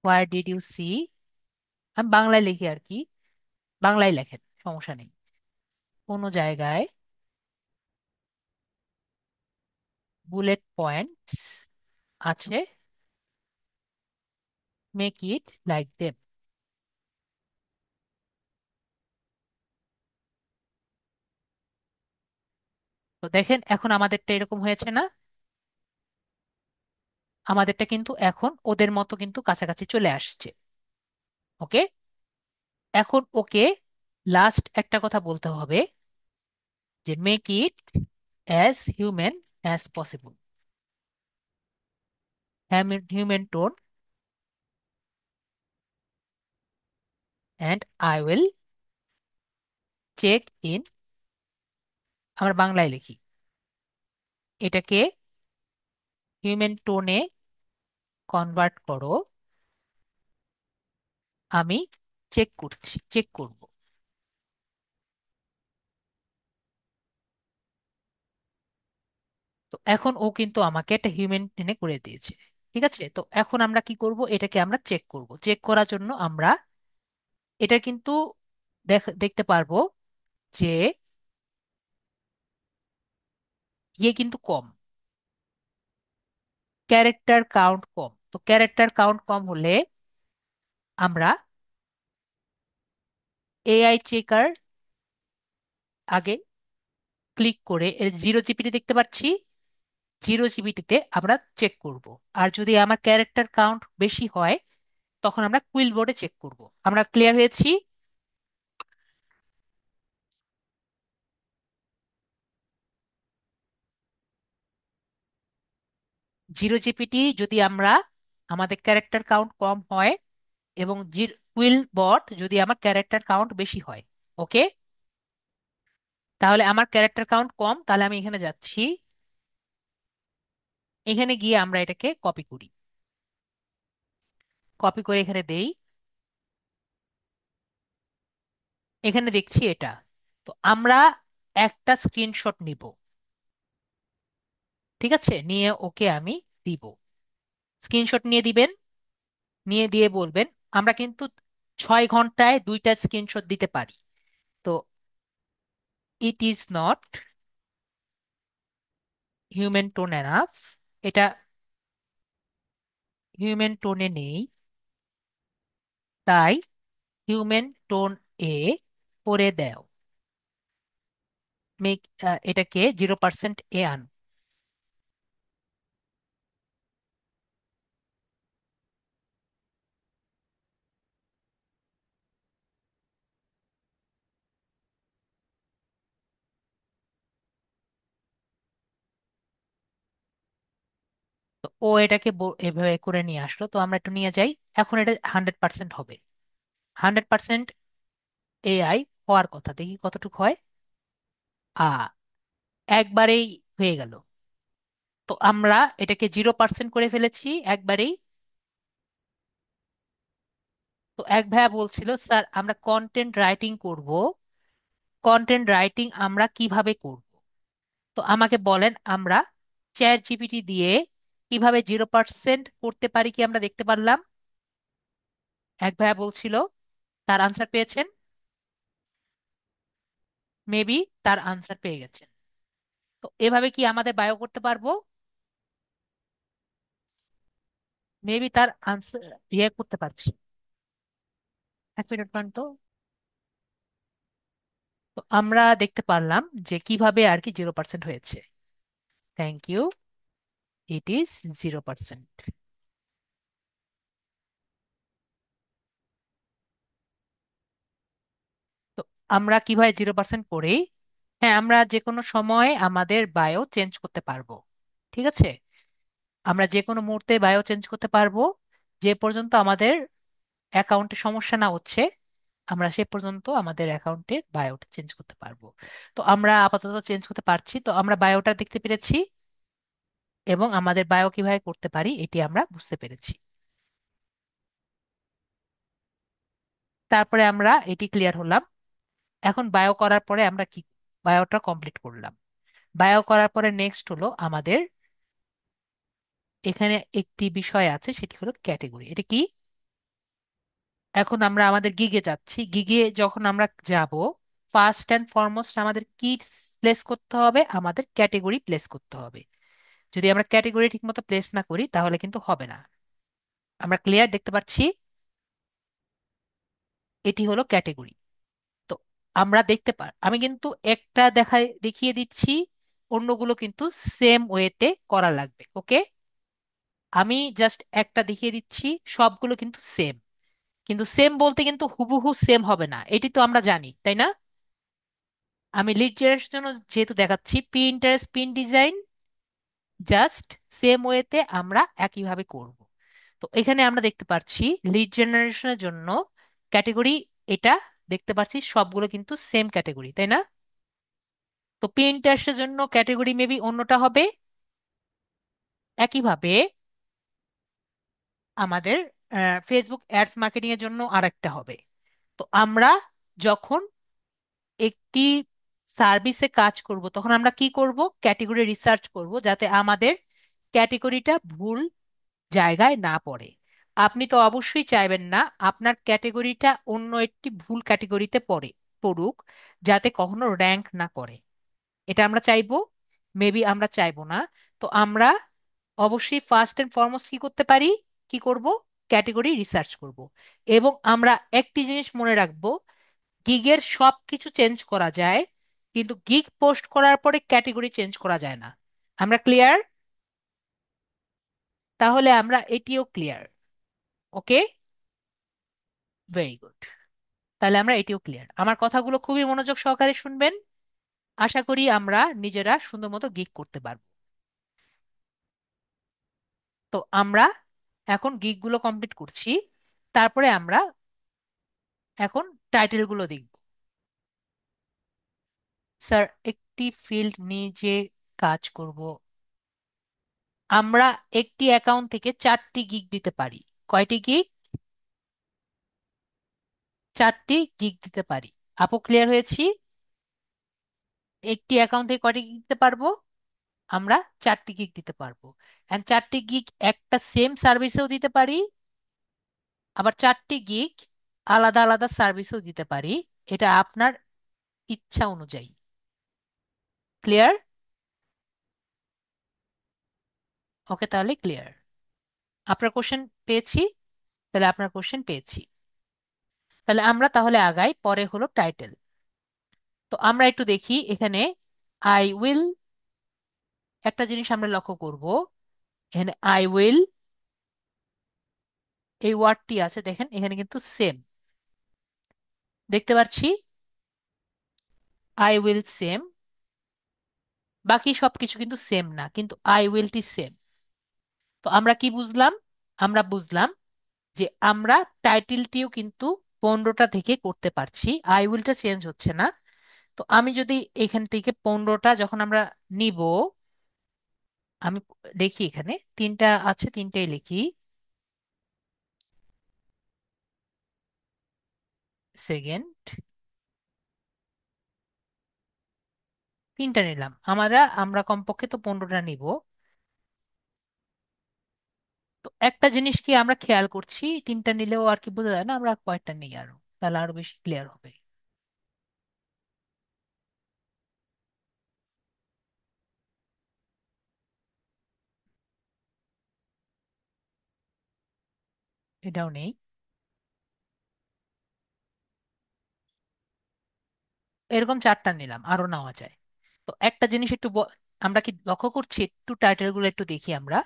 হোয়ার ডিড ইউ সি, আমি বাংলায় লিখি আর কি, বাংলায় লেখেন, সমস্যা নেই। কোনো জায়গায় বুলেট পয়েন্টস আছে, মেক ইট লাইক দেম। তো দেখেন এখন আমাদেরটা এরকম হয়েছে না? আমাদেরটা কিন্তু এখন ওদের মতো কিন্তু কাছাকাছি চলে আসছে। ওকে, এখন ওকে লাস্ট একটা কথা বলতে হবে, যে make it as human as possible, human tone, and I will check in. আমরা বাংলায় লিখি, এটাকে হিউম্যান টোনে কনভার্ট করো, আমি চেক করছি, চেক করব। তো এখন ও কিন্তু আমাকে একটা হিউম্যান টেনে করে দিয়েছে। ঠিক আছে, তো এখন আমরা কি করব, এটাকে আমরা চেক করব। চেক করার জন্য আমরা এটা কিন্তু দেখতে পারবো যে ইয়ে কিন্তু কম, ক্যারেক্টার কাউন্ট কম। তো ক্যারেক্টার কাউন্ট কম হলে আমরা এআই চেকার আগে ক্লিক করে এর জিরো জিপিটি দেখতে পাচ্ছি, জিরো জিপিটিতে আমরা চেক করব। আর যদি আমার ক্যারেক্টার কাউন্ট বেশি হয় তখন আমরা কুইল বোর্ডে চেক করব। আমরা ক্লিয়ার হয়েছি? জিরো জিপিটি যদি আমরা, আমাদের ক্যারেক্টার কাউন্ট কম হয়, এবং কুইল বট যদি আমার ক্যারেক্টার কাউন্ট বেশি হয়। ওকে, তাহলে আমার ক্যারেক্টার কাউন্ট কম, তাহলে আমি এখানে যাচ্ছি, এখানে গিয়ে আমরা এটাকে কপি করি, কপি করে এখানে দেই, এখানে দেখছি এটা। তো আমরা একটা স্ক্রিনশট নিব, ঠিক আছে, নিয়ে ওকে আমি দিব। স্ক্রিনশট নিয়ে দিবেন, নিয়ে দিয়ে বলবেন আমরা কিন্তু 6 ঘন্টায় 2টা স্ক্রিনশট দিতে পারি। তো it is not human tone enough, এটা হিউম্যান টোনে নেই, তাই হিউম্যান টোন এ করে দাও, মেক, এটাকে 0% এ আন। তো ও এটাকে এভাবে করে নিয়ে আসলো, তো আমরা একটু নিয়ে যাই। এখন এটা 100% হবে, 100% এআই হওয়ার কথা, দেখি কতটুকু হয়। একবারেই হয়ে গেল। তো আমরা এটাকে 0% করে ফেলেছি একবারেই। তো এক ভাইয়া বলছিল স্যার আমরা কন্টেন্ট রাইটিং করব, কন্টেন্ট রাইটিং আমরা কিভাবে করব? তো আমাকে বলেন আমরা চ্যাট জিপিটি দিয়ে কিভাবে 0% করতে পারি, কি আমরা দেখতে পারলাম? এক ভাইয়া বলছিল তার আনসার পেয়েছেন, মেবি তার আনসার পেয়ে গেছেন। তো এভাবে কি আমাদের বায়ো করতে পারবো? মেবি তার আনসার ইয়ে করতে পারছি। 1 মিনিট পর্যন্ত। তো আমরা দেখতে পারলাম যে কিভাবে আর কি 0% হয়েছে। Thank you, it is 0%। তো আমরা কিভাবে 0% করি? হ্যাঁ, আমরা যে কোনো সময় আমাদের বায়ো চেঞ্জ করতে পারবো, ঠিক আছে? আমরা যে কোনো মুহূর্তে বায়ো চেঞ্জ করতে পারবো, যে পর্যন্ত আমাদের অ্যাকাউন্টে সমস্যা না হচ্ছে আমরা সে পর্যন্ত আমাদের অ্যাকাউন্টের বায়োটা চেঞ্জ করতে পারবো। তো আমরা আপাতত চেঞ্জ করতে পারছি, তো আমরা বায়োটা দেখতে পেরেছি এবং আমাদের বায়ো কিভাবে করতে পারি এটি আমরা বুঝতে পেরেছি। তারপরে আমরা এটি ক্লিয়ার হলাম। এখন বায়ো করার পরে আমরা কি, বায়োটা কমপ্লিট করলাম। বায়ো করার পরে নেক্সট হলো আমাদের এখানে একটি বিষয় আছে, সেটি হলো ক্যাটেগরি। এটা কি? এখন আমরা আমাদের গিগে যাচ্ছি। গিগে যখন আমরা যাব, ফার্স্ট অ্যান্ড ফরমোস্ট আমাদের কি প্লেস করতে হবে? আমাদের ক্যাটেগরি প্লেস করতে হবে। যদি আমরা ক্যাটেগরি ঠিকমতো প্লেস না করি তাহলে কিন্তু হবে না। আমরা ক্লিয়ার দেখতে পাচ্ছি? এটি হলো ক্যাটেগরি। তো আমরা দেখতে আমি কিন্তু একটা দেখিয়ে দিচ্ছি, অন্যগুলো কিন্তু সেম ওয়েতে করা লাগবে। ওকে, আমি জাস্ট একটা দেখিয়ে দিচ্ছি, সবগুলো কিন্তু সেম। কিন্তু সেম বলতে কিন্তু হুবহু সেম হবে না, এটি তো আমরা জানি, তাই না? আমি লিড জেনারেশনের জন্য যেহেতু দেখাচ্ছি Pinterest pin design, just same ওয়েতে আমরা একইভাবে করব। তো এখানে আমরা দেখতে পাচ্ছি লিড জেনারেশনের জন্য ক্যাটেগরি এটা, দেখতে পাচ্ছি সবগুলো কিন্তু সেম ক্যাটেগরি, তাই না? তো পিন্টারেস্টের জন্য ক্যাটেগরি মেবি অন্যটা হবে। একইভাবে আমাদের ফেসবুক অ্যাডস মার্কেটিং এর জন্য আরেকটা হবে। তো আমরা যখন একটি সার্ভিসে কাজ করব তখন আমরা কি করব? ক্যাটেগরি রিসার্চ করব, যাতে আমাদের ক্যাটেগরিটা ভুল জায়গায় না পড়ে। আপনি তো অবশ্যই চাইবেন না আপনার ক্যাটেগরিটা অন্য একটি ভুল ক্যাটেগরিতে পড়ুক, যাতে কখনো র্যাঙ্ক না করে। এটা আমরা চাইবো? মেবি আমরা চাইবো না। তো আমরা অবশ্যই ফার্স্ট এন্ড ফরমোস্ট কি করতে পারি? কি করব? ক্যাটেগরি রিসার্চ করব। এবং আমরা একটি জিনিস মনে রাখবো, গিগের সব কিছু চেঞ্জ করা যায়, কিন্তু গিগ পোস্ট করার পরে ক্যাটেগরি চেঞ্জ করা যায় না। আমরা ক্লিয়ার? তাহলে আমরা এটিও ক্লিয়ার। ওকে, ভেরি গুড। তাহলে আমরা এটিও ক্লিয়ার। আমার কথাগুলো খুবই মনোযোগ সহকারে শুনবেন। আশা করি আমরা নিজেরা সুন্দর মতো গিগ করতে পারবো। তো আমরা এখন গিগ গুলো কমপ্লিট করছি, তারপরে আমরা এখন টাইটেল গুলো দেখব। স্যার, একটি ফিল্ড নিয়ে যে কাজ করব, আমরা একটি অ্যাকাউন্ট থেকে 4টি গিগ দিতে পারি। কয়টি গিগ? 4টি গিগ দিতে পারি। আপু ক্লিয়ার হয়েছি? একটি অ্যাকাউন্ট থেকে কয়টি গিগ দিতে পারবো? আমরা 4টি গিগ দিতে পারবো। এন্ড 4টি গিগ একটা সেম সার্ভিসেও দিতে পারি, আবার 4টি গিগ আলাদা আলাদা সার্ভিসেও দিতে পারি। এটা আপনার ইচ্ছা অনুযায়ী। ক্লিয়ার? ওকে, তাহলে ক্লিয়ার। আপনার কোশ্চেন পেয়েছি। তাহলে আপনার কোশ্চেন পেয়েছি। তাহলে আমরা তাহলে আগাই। পরে হলো টাইটেল। তো আমরা একটু দেখি এখানে আই উইল, একটা জিনিস আমরা লক্ষ্য করব, এখানে আই উইল এই ওয়ার্ডটি আছে, দেখেন এখানে কিন্তু সেম দেখতে পাচ্ছি। আই উইল সেম, বাকি সবকিছু কিন্তু সেম না, কিন্তু আই উইলটি সেম। তো আমরা কি বুঝলাম? আমরা বুঝলাম যে আমরা টাইটেলটিও কিন্তু 15টা থেকে করতে পারছি, আই উইলটা চেঞ্জ হচ্ছে না। তো আমি যদি এখান থেকে 15টা যখন আমরা নিব, আমি দেখি এখানে 3টা আছে, 3টাই লিখি। সেকেন্ড, 3টা নিলাম। আমরা কমপক্ষে তো 15টা নিব। তো একটা জিনিস কি আমরা খেয়াল করছি, 3টা নিলেও আর কি বোঝা যায় না, আমরা কয়েকটা নিই আরো, তাহলে আরো বেশি ক্লিয়ার হবে। এটাও নেই। এরকম 4টা নিলাম, আরো নেওয়া যায়। তো একটা জিনিস একটু আমরা কি লক্ষ্য করছি, একটু টাইটেল গুলো একটু দেখি আমরা।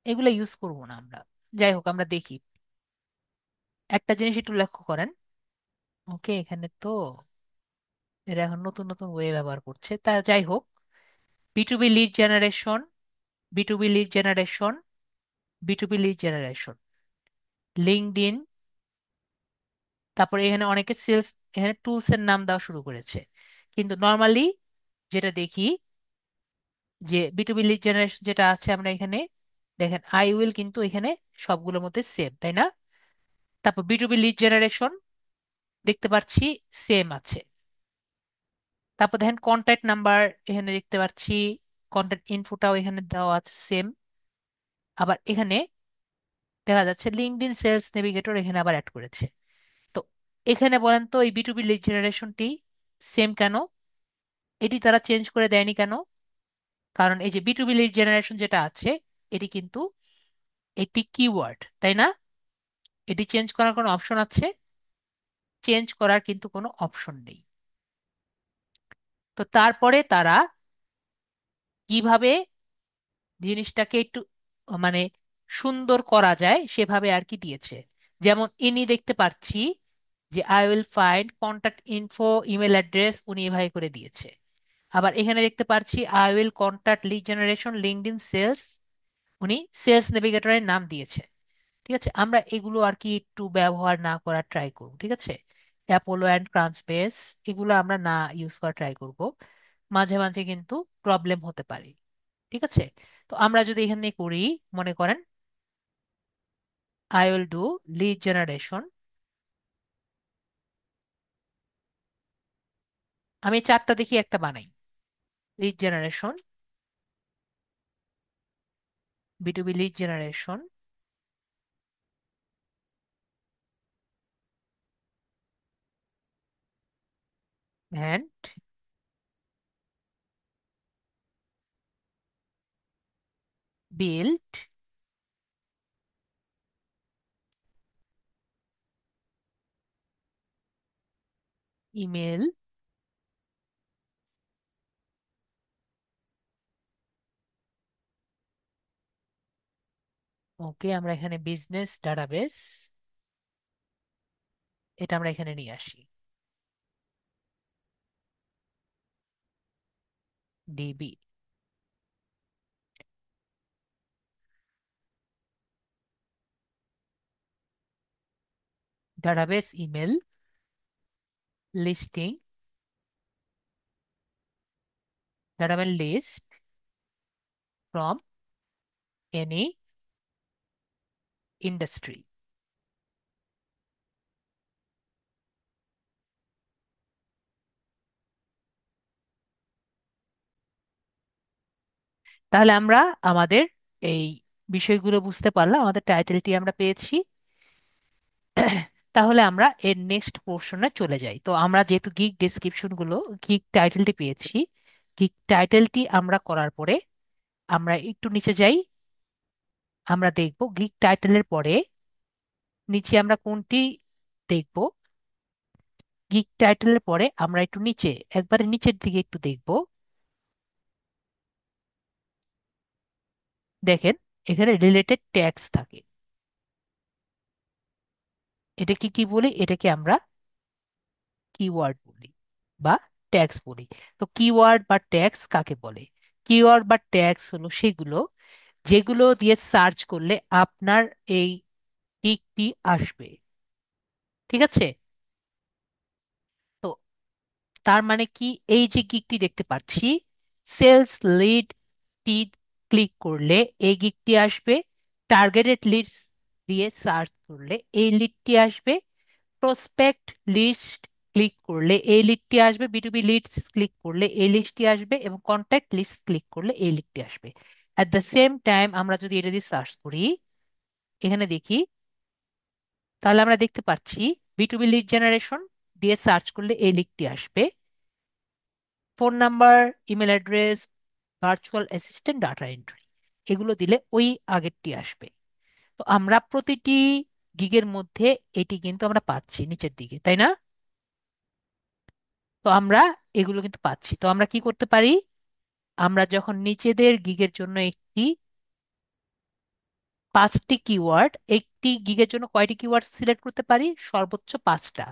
এগুলো ইউজ করব না আমরা, যাই হোক আমরা দেখি। একটা জিনিস একটু লক্ষ্য করেন। ওকে, এখানে তো এরা এখন নতুন নতুন ওয়ে ব্যবহার করছে, তা যাই হোক। বিটুবি লিড জেনারেশন, বিটুবি লিড জেনারেশন, বিটুবি লিড জেনারেশন, লিঙ্কডইন। তারপরে এখানে অনেকে সেলস, এখানে টুলস এর নাম দেওয়া শুরু করেছে। কিন্তু নর্মালি যেটা দেখি যে বিটুবি লিড জেনারেশন যেটা আছে আমরা এখানে, দেখেন আই উইল কিন্তু এখানে সবগুলোর মধ্যে সেম, তাই না? তারপর বিটুবি লিড জেনারেশন, দেখতে পাচ্ছি সেম আছে। তারপর দেখেন কন্ট্যাক্ট নাম্বার এখানে দেখতে পাচ্ছি, কন্ট্যাক্ট ইনফোটাও এখানে দেওয়া আছে সেম। আবার এখানে দেখা যাচ্ছে লিঙ্কডইন সেলস নেভিগেটর এখানে আবার অ্যাড করেছে। তো এখানে বলেন তো এই বিটুবি লিড জেনারেশনটি সেম কেন? এটি তারা চেঞ্জ করে দেয়নি কেন? কারণ এই যে বিটুবি লিড জেনারেশন যেটা আছে, এটি কিন্তু একটি কিওয়ার্ড, তাই না? এটি চেঞ্জ করার কোনো অপশন আছে? চেঞ্জ করার কিন্তু কোনো অপশন নেই। তো তারপরে তারা কিভাবে জিনিসটাকে একটু মানে সুন্দর করা যায় সেভাবে আর কি দিয়েছে। যেমন ইনি দেখতে পাচ্ছি যে I will find contact info email address, উনি এভাবে করে দিয়েছে। আবার এখানে দেখতে পাচ্ছি I will contact lead generation LinkedIn sales, উনি সেলস নেভিগেটরের নাম দিয়েছে। ঠিক আছে, আমরা এগুলো আর কি একটু ব্যবহার না করার ট্রাই করব। ঠিক আছে, অ্যাপোলো অ্যান্ড ক্রান্সপেস এগুলো আমরা না ইউজ করা ট্রাই করব। মাঝে মাঝে কিন্তু প্রবলেম হতে পারে। ঠিক আছে, তো আমরা যদি এখানে করি, মনে করেন I will do lead generation, আমি চারটা দেখি একটা বানাই। লিড জেনারেশন, বিটুবি lead generation, and build email. Okay, আমরা এখানে বিজনেস ডাটাবেস, এটা আমরা এখানে নিয়ে আসি। DB database email listing, database list from any industry. তাহলে আমরা আমাদের এই বিষয়গুলো বুঝতে পারলাম, আমাদের টাইটেলটি আমরা পেয়েছি। তাহলে আমরা এর নেক্সট পোর্শনে চলে যাই। তো আমরা যেহেতু গিগ ডেসক্রিপশন গুলো, গিগ টাইটেলটি পেয়েছি, গিগ টাইটেলটি আমরা করার পরে আমরা একটু নিচে যাই। আমরা দেখব গিগ টাইটেলের পরে নিচে আমরা কোনটি দেখব। গিগ টাইটেলের পরে আমরা একটু নিচে, একবারে নিচের দিকে একটু দেখব। দেখেন এখানে রিলেটেড ট্যাগস থাকে। এটা কি কি বলি? এটাকে আমরা কিওয়ার্ড বলি বা ট্যাগস বলি। তো কিওয়ার্ড বা ট্যাগস কাকে বলে? কিওয়ার্ড বা ট্যাগস হলো সেগুলো যেগুলো দিয়ে সার্চ করলে আপনার এই গিগটি আসবে। ঠিক আছে, তো তার মানে কি, এই যে গিগটি দেখতে পাচ্ছি, সেলস লিড টি ক্লিক করলে এই গিগটি আসবে। টার্গেটেড লিডস দিয়ে সার্চ করলে এই লিডটি আসবে। প্রসপেক্ট লিস্ট ক্লিক করলে এই লিস্টটি আসবে। বিটুবি লিস্ট ক্লিক করলে এই লিস্টটি আসবে, এবং কন্ট্যাক্ট লিস্ট ক্লিক করলে এই লিস্টটি আসবে। অ্যাট দ্য সেম টাইম আমরা যদি এটা দিয়ে সার্চ করি, এখানে দেখি, তাহলে আমরা দেখতে পাচ্ছি বিটুবি লিড জেনারেশন দিয়ে সার্চ করলে এই লিস্টটি আসবে। Phone number, email address, virtual assistant, data entry, এগুলো দিলে ওই আগেরটি আসবে। তো আমরা প্রতিটি গিগের মধ্যে এটি কিন্তু আমরা পাচ্ছি নিচের দিকে, তাই না? তো আমরা এগুলো কিন্তু পাচ্ছি। তো আমরা কি করতে পারি? আমরা যখন নিচেদের গিগের জন্য একটি 5টি কিওয়ার্ড, একটি গিগের জন্য কয়টি কিওয়ার্ড সিলেক্ট করতে পারি? সর্বোচ্চ 5টা।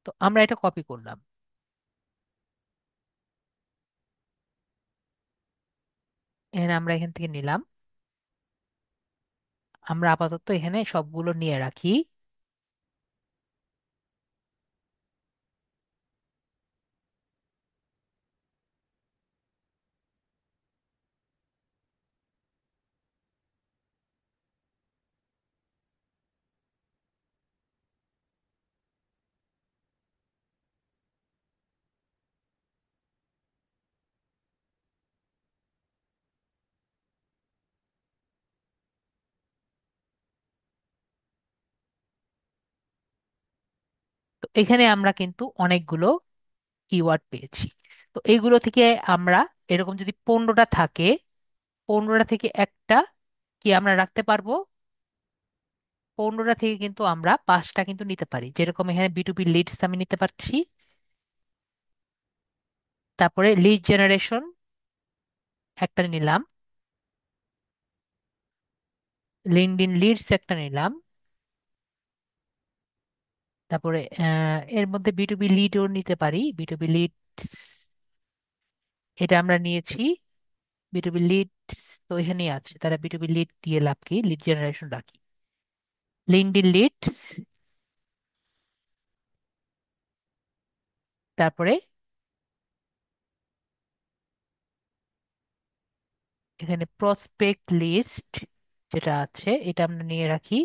তো আমরা এটা কপি করলাম, এখানে আমরা এখান থেকে নিলাম। আমরা আপাতত এখানে সবগুলো নিয়ে রাখি। এখানে আমরা কিন্তু অনেকগুলো কিওয়ার্ড পেয়েছি। তো এইগুলো থেকে আমরা এরকম যদি 15টা থাকে, 15টা থেকে একটা কি আমরা রাখতে পারবো? 15টা থেকে কিন্তু আমরা 5টা কিন্তু নিতে পারি, যেরকম এখানে B2B লিডস আমি নিতে পারছি। তারপরে লিড জেনারেশন একটা নিলাম, লিঙ্কডইন লিডস একটা নিলাম। তারপরে এর মধ্যে B2B লিডও নিতে পারি, B2B লিডস এটা আমরা নিয়েছি। B2B লিডস তো এখানেই আছে, তারা B2B লিড দিয়ে লাভ কি, লিড জেনারেশন রাখি। লিঙ্কডইন লিডস, তারপরে এখানে প্রসপেক্ট লিস্ট যেটা আছে এটা আমরা নিয়ে রাখি।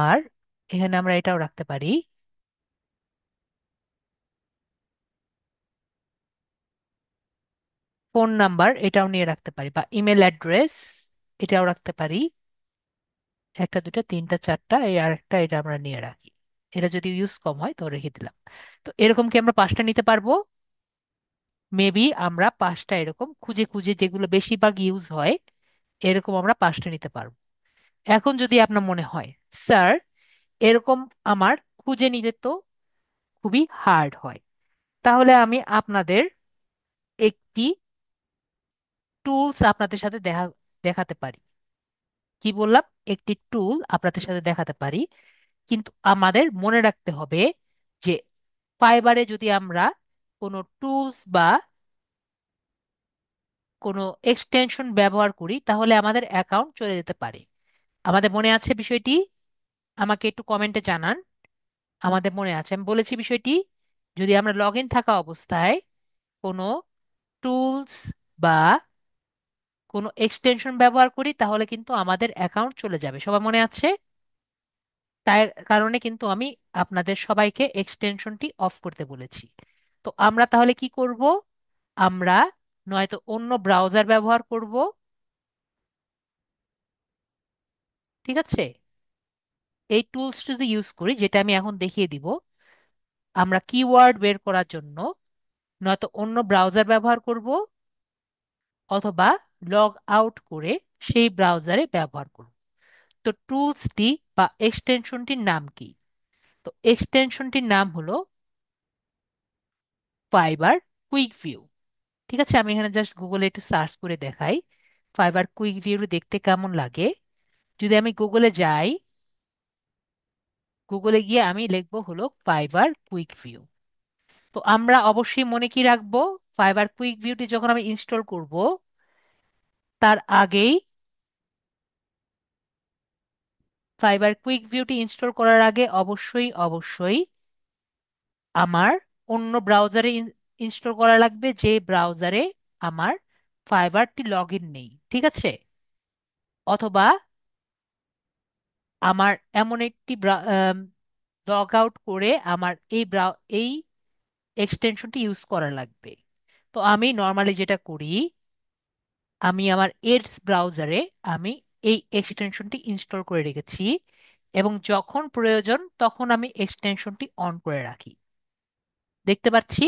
আর এখানে আমরা এটাও রাখতে পারি, ফোন নাম্বার এটাও নিয়ে রাখতে পারি, বা ইমেল অ্যাড্রেস এটাও রাখতে পারি। একটা দুটা তিনটা চারটা, এই আরেকটা এটা আমরা নিয়ে রাখি। এটা যদি ইউজ কম হয় তো রেখে দিলাম। তো এরকম কি আমরা 5টা নিতে পারবো? মেবি আমরা 5টা এরকম খুঁজে খুঁজে যেগুলো বেশিরভাগ ইউজ হয় এরকম আমরা 5টা নিতে পারবো। এখন যদি আপনার মনে হয় স্যার এরকম আমার খুঁজে নিতে তো খুবই হার্ড হয়, তাহলে আমি আপনাদের একটি টুলস আপনাদের সাথে দেখাতে পারি। কি বললাম? একটি টুল আপনাদের সাথে দেখাতে পারি। কিন্তু আমাদের মনে রাখতে হবে যে ফাইবারে যদি আমরা কোনো টুলস বা কোনো এক্সটেনশন ব্যবহার করি তাহলে আমাদের অ্যাকাউন্ট চলে যেতে পারে। আমাদের মনে আছে বিষয়টি? আমাকে একটু কমেন্টে জানান। আমাদের মনে আছে, আমি বলেছি বিষয়টি। যদি আমরা লগ ইন থাকা অবস্থায় কোনো টুলস বা কোনো এক্সটেনশন ব্যবহার করি তাহলে কিন্তু আমাদের অ্যাকাউন্ট চলে যাবে, সবার মনে আছে? তাই কারণে কিন্তু আমি আপনাদের সবাইকে এক্সটেনশনটি অফ করতে বলেছি। তো আমরা তাহলে কি করব? আমরা নয়তো অন্য ব্রাউজার ব্যবহার করব, ঠিক আছে? এই টুলস যদি ইউজ করি, যেটা আমি এখন দেখিয়ে দিব, আমরা কিওয়ার্ড বের করার জন্য নয়তো অন্য ব্রাউজার ব্যবহার করব, অথবা লগ আউট করে সেই ব্রাউজারে ব্যবহার করব। তো টুলসটি বা এক্সটেনশনটির নাম কি? তো এক্সটেনশনটির নাম হলো ফাইবার কুইক ভিউ। ঠিক আছে, আমি এখানে জাস্ট গুগলে একটু সার্চ করে দেখাই ফাইবার কুইক ভিউ দেখতে কেমন লাগে। যদি আমি গুগলে যাই, গুগলে গিয়ে আমি লিখবো হলো ফাইবার কুইক ভিউ। তো আমরা অবশ্যই মনে কি রাখবো, ফাইবার কুইক ভিউটি যখন আমি ইনস্টল করব তার আগেই, ফাইবার কুইক ভিউটি ইনস্টল করার আগে অবশ্যই অবশ্যই আমার অন্য ব্রাউজারে ইনস্টল করা লাগবে, যে ব্রাউজারে আমার ফাইবারটি লগ ইন নেই, ঠিক আছে? অথবা আমার এমন একটি লগ আউট করে আমার এই এক্সটেনশনটি ইউজ করা লাগবে। তো আমি নর্মালি যেটা করি, আমি আমার এডস ব্রাউজারে আমি এই এক্সটেনশনটি ইনস্টল করে রেখেছি, এবং যখন প্রয়োজন তখন আমি এক্সটেনশনটি অন করে রাখি। দেখতে পাচ্ছি?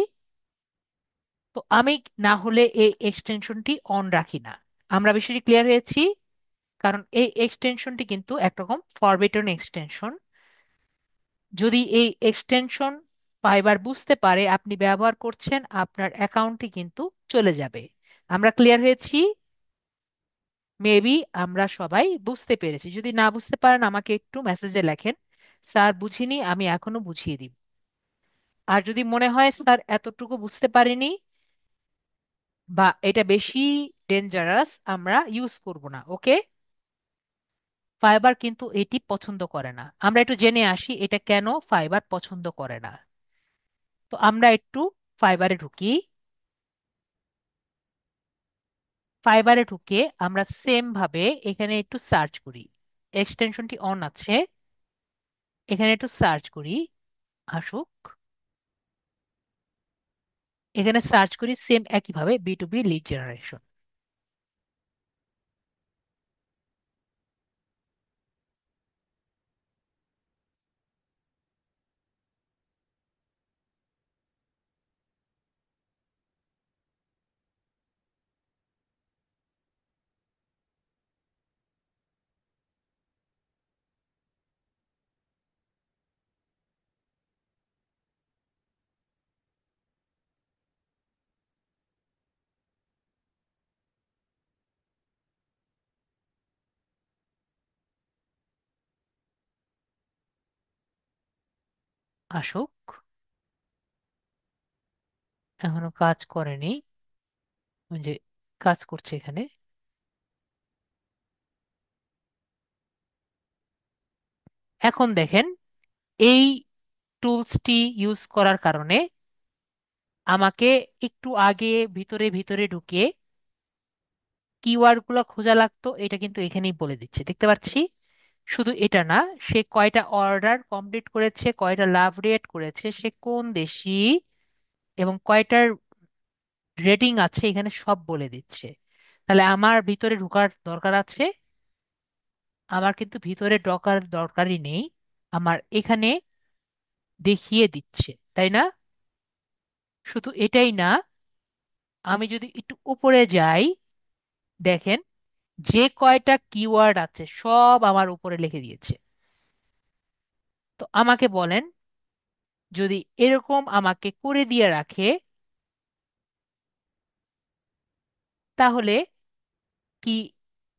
তো আমি না হলে এই এক্সটেনশনটি অন রাখি না। আমরা বিষয়টি ক্লিয়ার হয়েছি? কারণ এই এক্সটেনশনটি কিন্তু একরকম ফরবিডেন এক্সটেনশন। যদি এই এক্সটেনশন ফাইবার বুঝতে পারে আপনি ব্যবহার করছেন, আপনার অ্যাকাউন্টটি কিন্তু চলে যাবে। আমরা ক্লিয়ার হয়েছি? মেবি আমরা সবাই বুঝতে পেরেছি। যদি না বুঝতে পারেন আমাকে একটু মেসেজে লেখেন, স্যার বুঝিনি, আমি এখনো বুঝিয়ে দিব। আর যদি মনে হয় স্যার এতটুকু বুঝতে পারিনি বা এটা বেশি ডেঞ্জারাস, আমরা ইউজ করব না, ওকে? ফাইবার কিন্তু এটি পছন্দ করে না। আমরা একটু জেনে আসি এটা কেন ফাইবার পছন্দ করে না। তো আমরা একটু ফাইবারে ঢুকি। ফাইবারে ঢুকে আমরা সেম ভাবে এখানে একটু সার্চ করি। এক্সটেনশনটি অন আছে, এখানে একটু সার্চ করি, আসুক। এখানে সার্চ করি সেম একইভাবে B2B লিড জেনারেশন। আসুক। এখনো কাজ করেনি, ওই যে কাজ করছে এখানে। এখন দেখেন, এই টুলসটি ইউজ করার কারণে আমাকে একটু আগে ভিতরে ভিতরে ঢুকে কিওয়ার্ড গুলো খোঁজা লাগতো, এটা কিন্তু এখানেই বলে দিচ্ছে, দেখতে পাচ্ছি। শুধু এটা না, সে কয়টা অর্ডার কমপ্লিট করেছে, কয়টা লাভ রেট করেছে, সে কোন দেশি, এবং কয়টার রেটিং আছে, এখানে সব বলে দিচ্ছে। তাহলে আমার ভিতরে ঢোকার দরকার আছে? আমার কিন্তু ভিতরে ঢোকার দরকারই নেই, আমার এখানে দেখিয়ে দিচ্ছে, তাই না? শুধু এটাই না, আমি যদি একটু উপরে যাই, দেখেন যে কয়টা কিওয়ার্ড আছে সব আমার উপরে লিখে দিয়েছে। তো আমাকে বলেন, যদি এরকম আমাকে করে দিয়ে রাখে, তাহলে কি,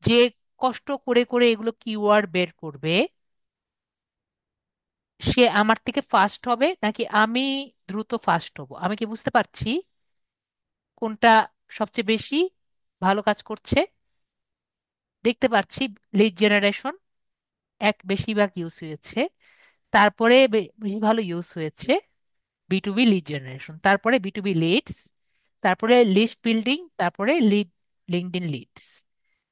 যে কষ্ট করে করে এগুলো কিওয়ার্ড বের করবে, সে আমার থেকে ফাস্ট হবে নাকি আমি দ্রুত ফাস্ট হব? আমি কি বুঝতে পারছি কোনটা সবচেয়ে বেশি ভালো কাজ করছে? দেখতে পাচ্ছি লিড জেনারেশন বেশিরভাগ ইউজ হয়েছে, তারপরে বেশি ভালো ইউজ হয়েছে বিটুবি লিড জেনারেশন, তারপরে বিটুবি লিডস, তারপরে লিস্ট বিল্ডিং, তারপরে লিঙ্কডইন লিডস।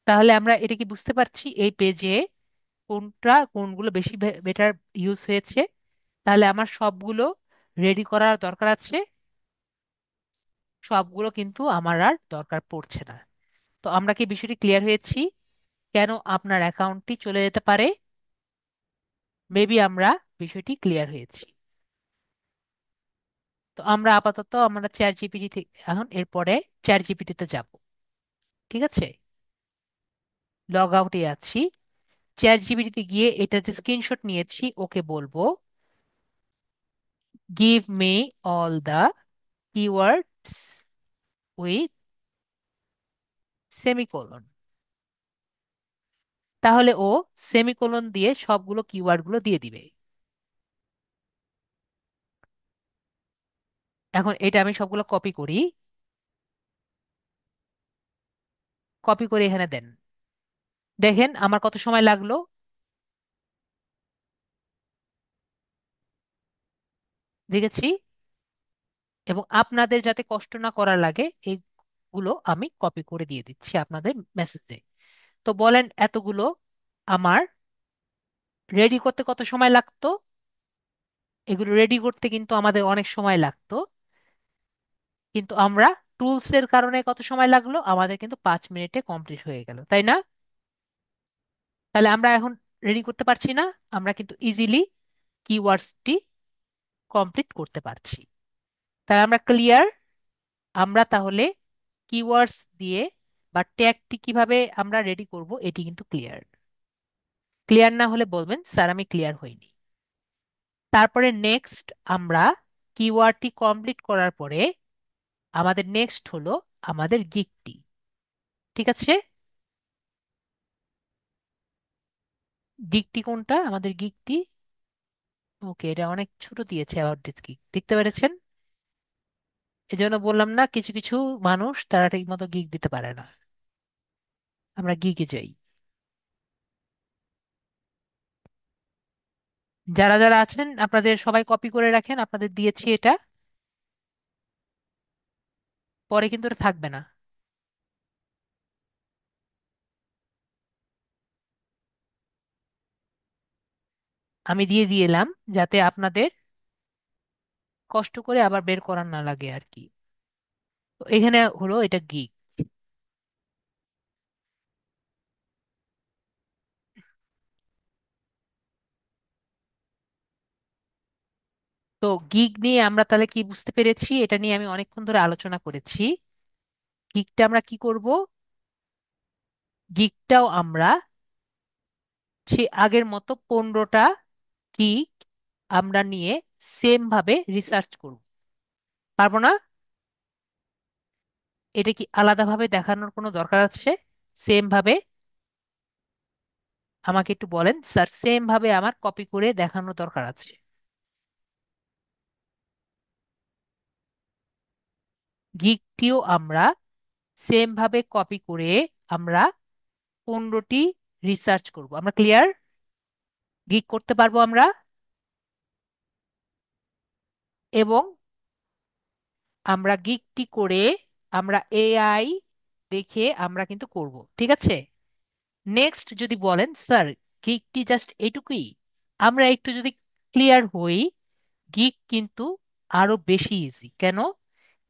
তাহলে আমরা এটা কি বুঝতে পারছি এই পেজে কোনগুলো বেশি বেটার ইউজ হয়েছে? তাহলে আমার সবগুলো রেডি করার দরকার আছে? সবগুলো কিন্তু আমার আর দরকার পড়ছে না। তো আমরা কি বিষয়টি ক্লিয়ার হয়েছি, কেন আপনার অ্যাকাউন্টটি চলে যেতে পারে? মেবি আমরা বিষয়টি ক্লিয়ার হয়েছি। তো আমরা আপাতত আমরা চ্যাট জিপিটি থেকে এখন এরপরে চ্যাট জিপিটিতে যাব। ঠিক আছে, লগ আউটে আছি। চ্যাট জিপিটিতে গিয়ে এটা যে স্ক্রিনশট নিয়েছি ওকে বলবো, give me all the keywords with semicolon. তাহলে ও সেমিকোলন দিয়ে সবগুলো কিওয়ার্ড গুলো দিয়ে দিবে। এখন এটা আমি সবগুলো কপি করি, কপি করে এখানে দেন। দেখেন আমার কত সময় লাগলো, দেখেছি। এবং আপনাদের যাতে কষ্ট না করা লাগে, এইগুলো আমি কপি করে দিয়ে দিচ্ছি আপনাদের মেসেজে। তো বলেন, এতগুলো আমার রেডি করতে কত সময় লাগতো? এগুলো রেডি করতে কিন্তু আমাদের অনেক সময় লাগতো, কিন্তু আমরা টুলস এর কারণে কত সময় লাগলো? আমাদের কিন্তু 5 মিনিটে কমপ্লিট হয়ে গেল, তাই না? তাহলে আমরা এখন রেডি করতে পারছি না, আমরা কিন্তু ইজিলি কিওয়ার্ডসটি কমপ্লিট করতে পারছি। তাহলে আমরা ক্লিয়ার। আমরা তাহলে কিওয়ার্ডস দিয়ে বা ট্যাগটি কিভাবে আমরা রেডি করব এটি কিন্তু ক্লিয়ার। ক্লিয়ার না হলে বলবেন স্যার আমি ক্লিয়ার হইনি। তারপরে নেক্সট, আমরা কিওয়ার্ডটি কমপ্লিট করার পরে আমাদের নেক্সট হলো আমাদের গিগটি। ঠিক আছে, গিগটি কোনটা আমাদের গিগটি? ওকে, এটা অনেক ছোট দিয়েছে অ্যাবাউট দিস গিগ, দেখতে পেরেছেন? এজন্য বললাম না, কিছু কিছু মানুষ তারা ঠিক মতো গিগ দিতে পারে না। আমরা গিগে যাই। যারা যারা আছেন আপনাদের সবাই কপি করে রাখেন, আপনাদের দিয়েছি এটা, পরে কিন্তু এটা থাকবে না। আমি দিয়ে দিলাম যাতে আপনাদের কষ্ট করে আবার বের করার না লাগে আর কি। তো এখানে হলো এটা গিগ। তো গিগ নিয়ে আমরা তাহলে কি বুঝতে পেরেছি, এটা নিয়ে আমি অনেকক্ষণ ধরে আলোচনা করেছি। গিগটা আমরা কি করব? গিগটাও আমরা সে আগের মতো 15টা গিগ আমরা নিয়ে সেম ভাবে রিসার্চ করব, পারবো না? এটা কি আলাদাভাবে দেখানোর কোনো দরকার আছে? সেম ভাবে আমাকে একটু বলেন স্যার, সেম ভাবে আমার কপি করে দেখানোর দরকার আছে? গিকটিও আমরা সেম ভাবে কপি করে আমরা 15টি রিসার্চ করব। আমরা ক্লিয়ার? গিক করতে পারবো আমরা। এবং আমরা গিকটি করে আমরা এআই দেখে আমরা কিন্তু করব, ঠিক আছে? নেক্সট যদি বলেন স্যার গিকটি জাস্ট এইটুকুই, আমরা একটু যদি ক্লিয়ার হই, গিক কিন্তু আরো বেশি ইজি। কেন?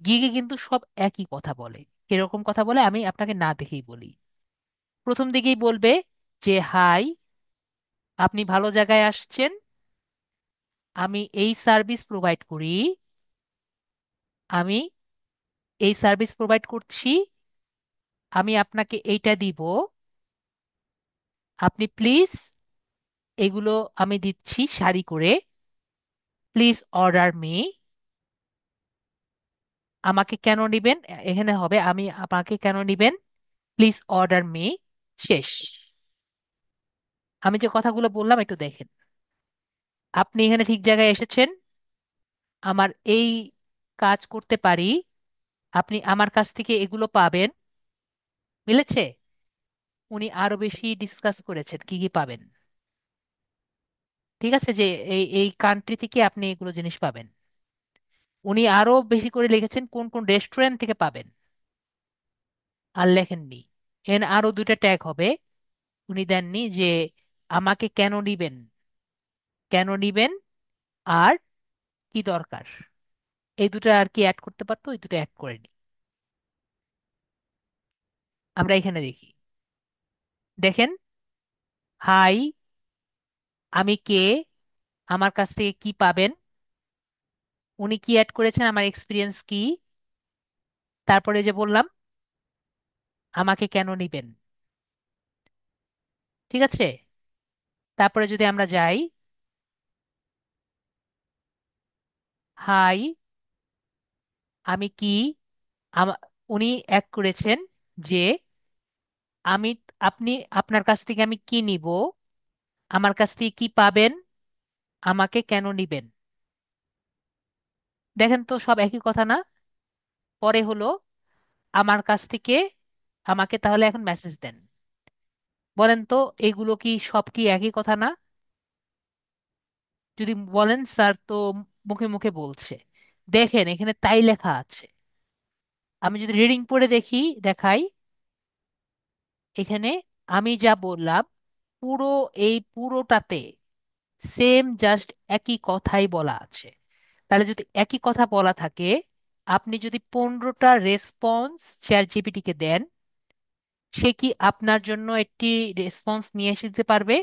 গিগে কিন্তু সব একই কথা বলে। কিরকম কথা বলে আমি আপনাকে না দেখেই বলি। প্রথম দিকেই বলবে যে হাই, আপনি ভালো জায়গায় আসছেন, আমি এই সার্ভিস প্রোভাইড করি, আমি এই সার্ভিস প্রোভাইড করছি, আমি আপনাকে এইটা দিব, আপনি প্লিজ এগুলো আমি দিচ্ছি সারি করে, প্লিজ অর্ডার মি। আমাকে কেন নিবেন, এখানে হবে আমি আপনাকে কেন নিবেন, প্লিজ অর্ডার মি। শেষ। আমি যে কথাগুলো বললাম একটু দেখেন। আপনি এখানে ঠিক জায়গায় এসেছেন, আমার এই কাজ করতে পারি, আপনি আমার কাছ থেকে এগুলো পাবেন। মিলেছে? উনি আরো বেশি ডিসকাস করেছেন কি কি পাবেন। ঠিক আছে, যে এই এই কান্ট্রি থেকে আপনি এগুলো জিনিস পাবেন। উনি আরো বেশি করে লিখেছেন কোন কোন রেস্টুরেন্ট থেকে পাবেন, আর লেখেননি। এখানে আরো দুইটা ট্যাগ হবে, উনি দেননি যে আমাকে কেন নিবেন, কেন নিবেন, আর কি দরকার। এই দুটো আর কি অ্যাড করতে পারতো, ওই দুটো অ্যাড করেনি। আমরা এখানে দেখি, দেখেন, হাই, আমি কে, আমার কাছ থেকে কি পাবেন, উনি কি অ্যাড করেছেন, আমার এক্সপিরিয়েন্স কি, তারপরে যে বললাম আমাকে কেন নিবেন। ঠিক আছে? তারপরে যদি আমরা যাই, হাই, আমি কি, আমা- উনি অ্যাড করেছেন যে আমি, আপনি, আপনার কাছ থেকে আমি কি নিব, আমার কাছ থেকে কি পাবেন, আমাকে কেন নিবেন। দেখেন তো সব একই কথা না? পরে হলো আমার কাছ থেকে, আমাকে তাহলে এখন মেসেজ দেন। বলেন তো এগুলো কি সব কি একই কথা না? যদি বলেন স্যার তো মুখে মুখে বলছে, দেখেন এখানে তাই লেখা আছে। আমি যদি রিডিং পড়ে দেখি, দেখাই, এখানে আমি যা বললাম পুরো, এই পুরোটাতে সেম জাস্ট একই কথাই বলা আছে। তাহলে যদি একই কথা বলা থাকে, আপনি যদি 15টা রেসপন্স চ্যাট জিপিটিকে দেন, সে কি আপনার জন্য একটি রেসপন্স নিয়ে এসে দিতে পারবে?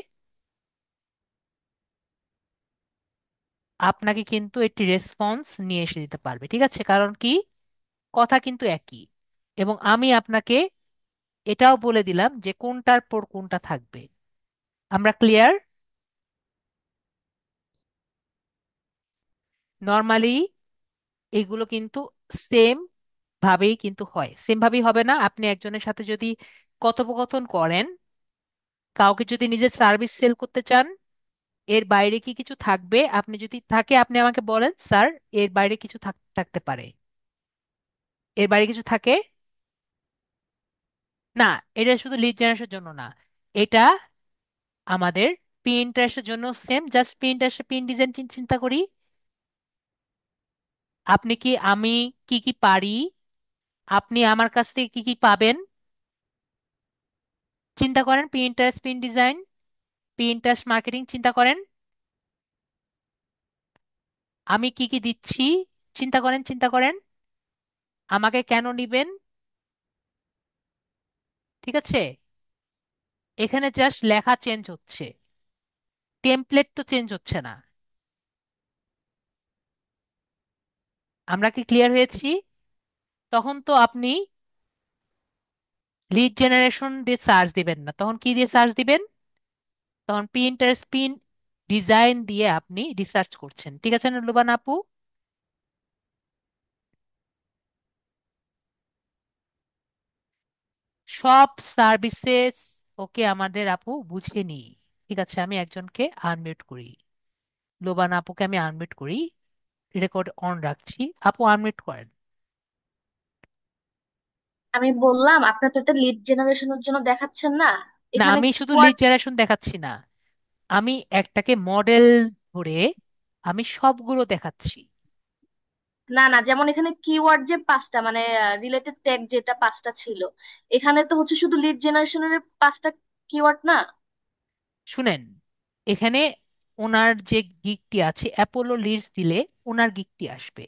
আপনাকে কিন্তু একটি রেসপন্স নিয়ে এসে দিতে পারবে, ঠিক আছে? কারণ কি, কথা কিন্তু একই। এবং আমি আপনাকে এটাও বলে দিলাম যে কোনটার পর কোনটা থাকবে। আমরা ক্লিয়ার? নর্মালি এগুলো কিন্তু সেম ভাবেই কিন্তু হয়, সেম ভাবেই হবে না। আপনি একজনের সাথে যদি কথোপকথন করেন, কাউকে যদি নিজের সার্ভিস সেল করতে চান, এর বাইরে কি কিছু থাকবে, আপনি যদি থাকে আপনি আমাকে বলেন স্যার এর বাইরে কিছু থাকতে পারে, এর বাইরে কিছু থাকে না। এটা শুধু লিড জেনারেশনের জন্য না, এটা আমাদের পিন্টারেস্টের জন্য সেম। জাস্ট পিন্টারেস্টে পিন ডিজাইন চিন্তা করি, আপনি কি, আমি কি কি পারি, আপনি আমার কাছ থেকে কি কি পাবেন, চিন্তা করেন। Pinterest pin design, Pinterest marketing, চিন্তা করেন। আমি কি কি দিচ্ছি, চিন্তা করেন, চিন্তা করেন। আমাকে কেন নিবেন। ঠিক আছে? এখানে জাস্ট লেখা চেঞ্জ হচ্ছে, টেমপ্লেট তো চেঞ্জ হচ্ছে না। আমরা কি ক্লিয়ার হয়েছি? তখন তো আপনি লিড জেনারেশন দিয়ে সার্চ দিবেন না, তখন কি দিয়ে সার্চ দিবেন? তখন পিন্টারেস্ট পিন ডিজাইন দিয়ে আপনি রিসার্চ করছেন, ঠিক আছে না লুবান আপু? সব সার্ভিসেস ওকে আমাদের আপু বুঝে নি। ঠিক আছে, আমি একজনকে আনমিউট করি, লোবান আপুকে আমি আনমিউট করি, রেকর্ড অন রাখছি, আপু আনমিউট করেন। আমি বললাম আপনার তো এটা লিড জেনারেশনের জন্য দেখাচ্ছেন না, না, এখানে আমি শুধু কিওয়ার্ড। লিড জেনারেশন দেখাচ্ছি না, আমি একটাকে মডেল ধরে আমি সবগুলো দেখাচ্ছি। না না, যেমন এখানে কিওয়ার্ড যে পাঁচটা, মানে রিলেটেড ট্যাগ যেটা পাঁচটা ছিল, এখানে তো হচ্ছে শুধু লিড জেনারেশনের পাঁচটা কিওয়ার্ড না। শুনেন, এখানে ওনার যে গিগটি আছে, অ্যাপোলো লিডস দিলে ওনার গিগটি আসবে,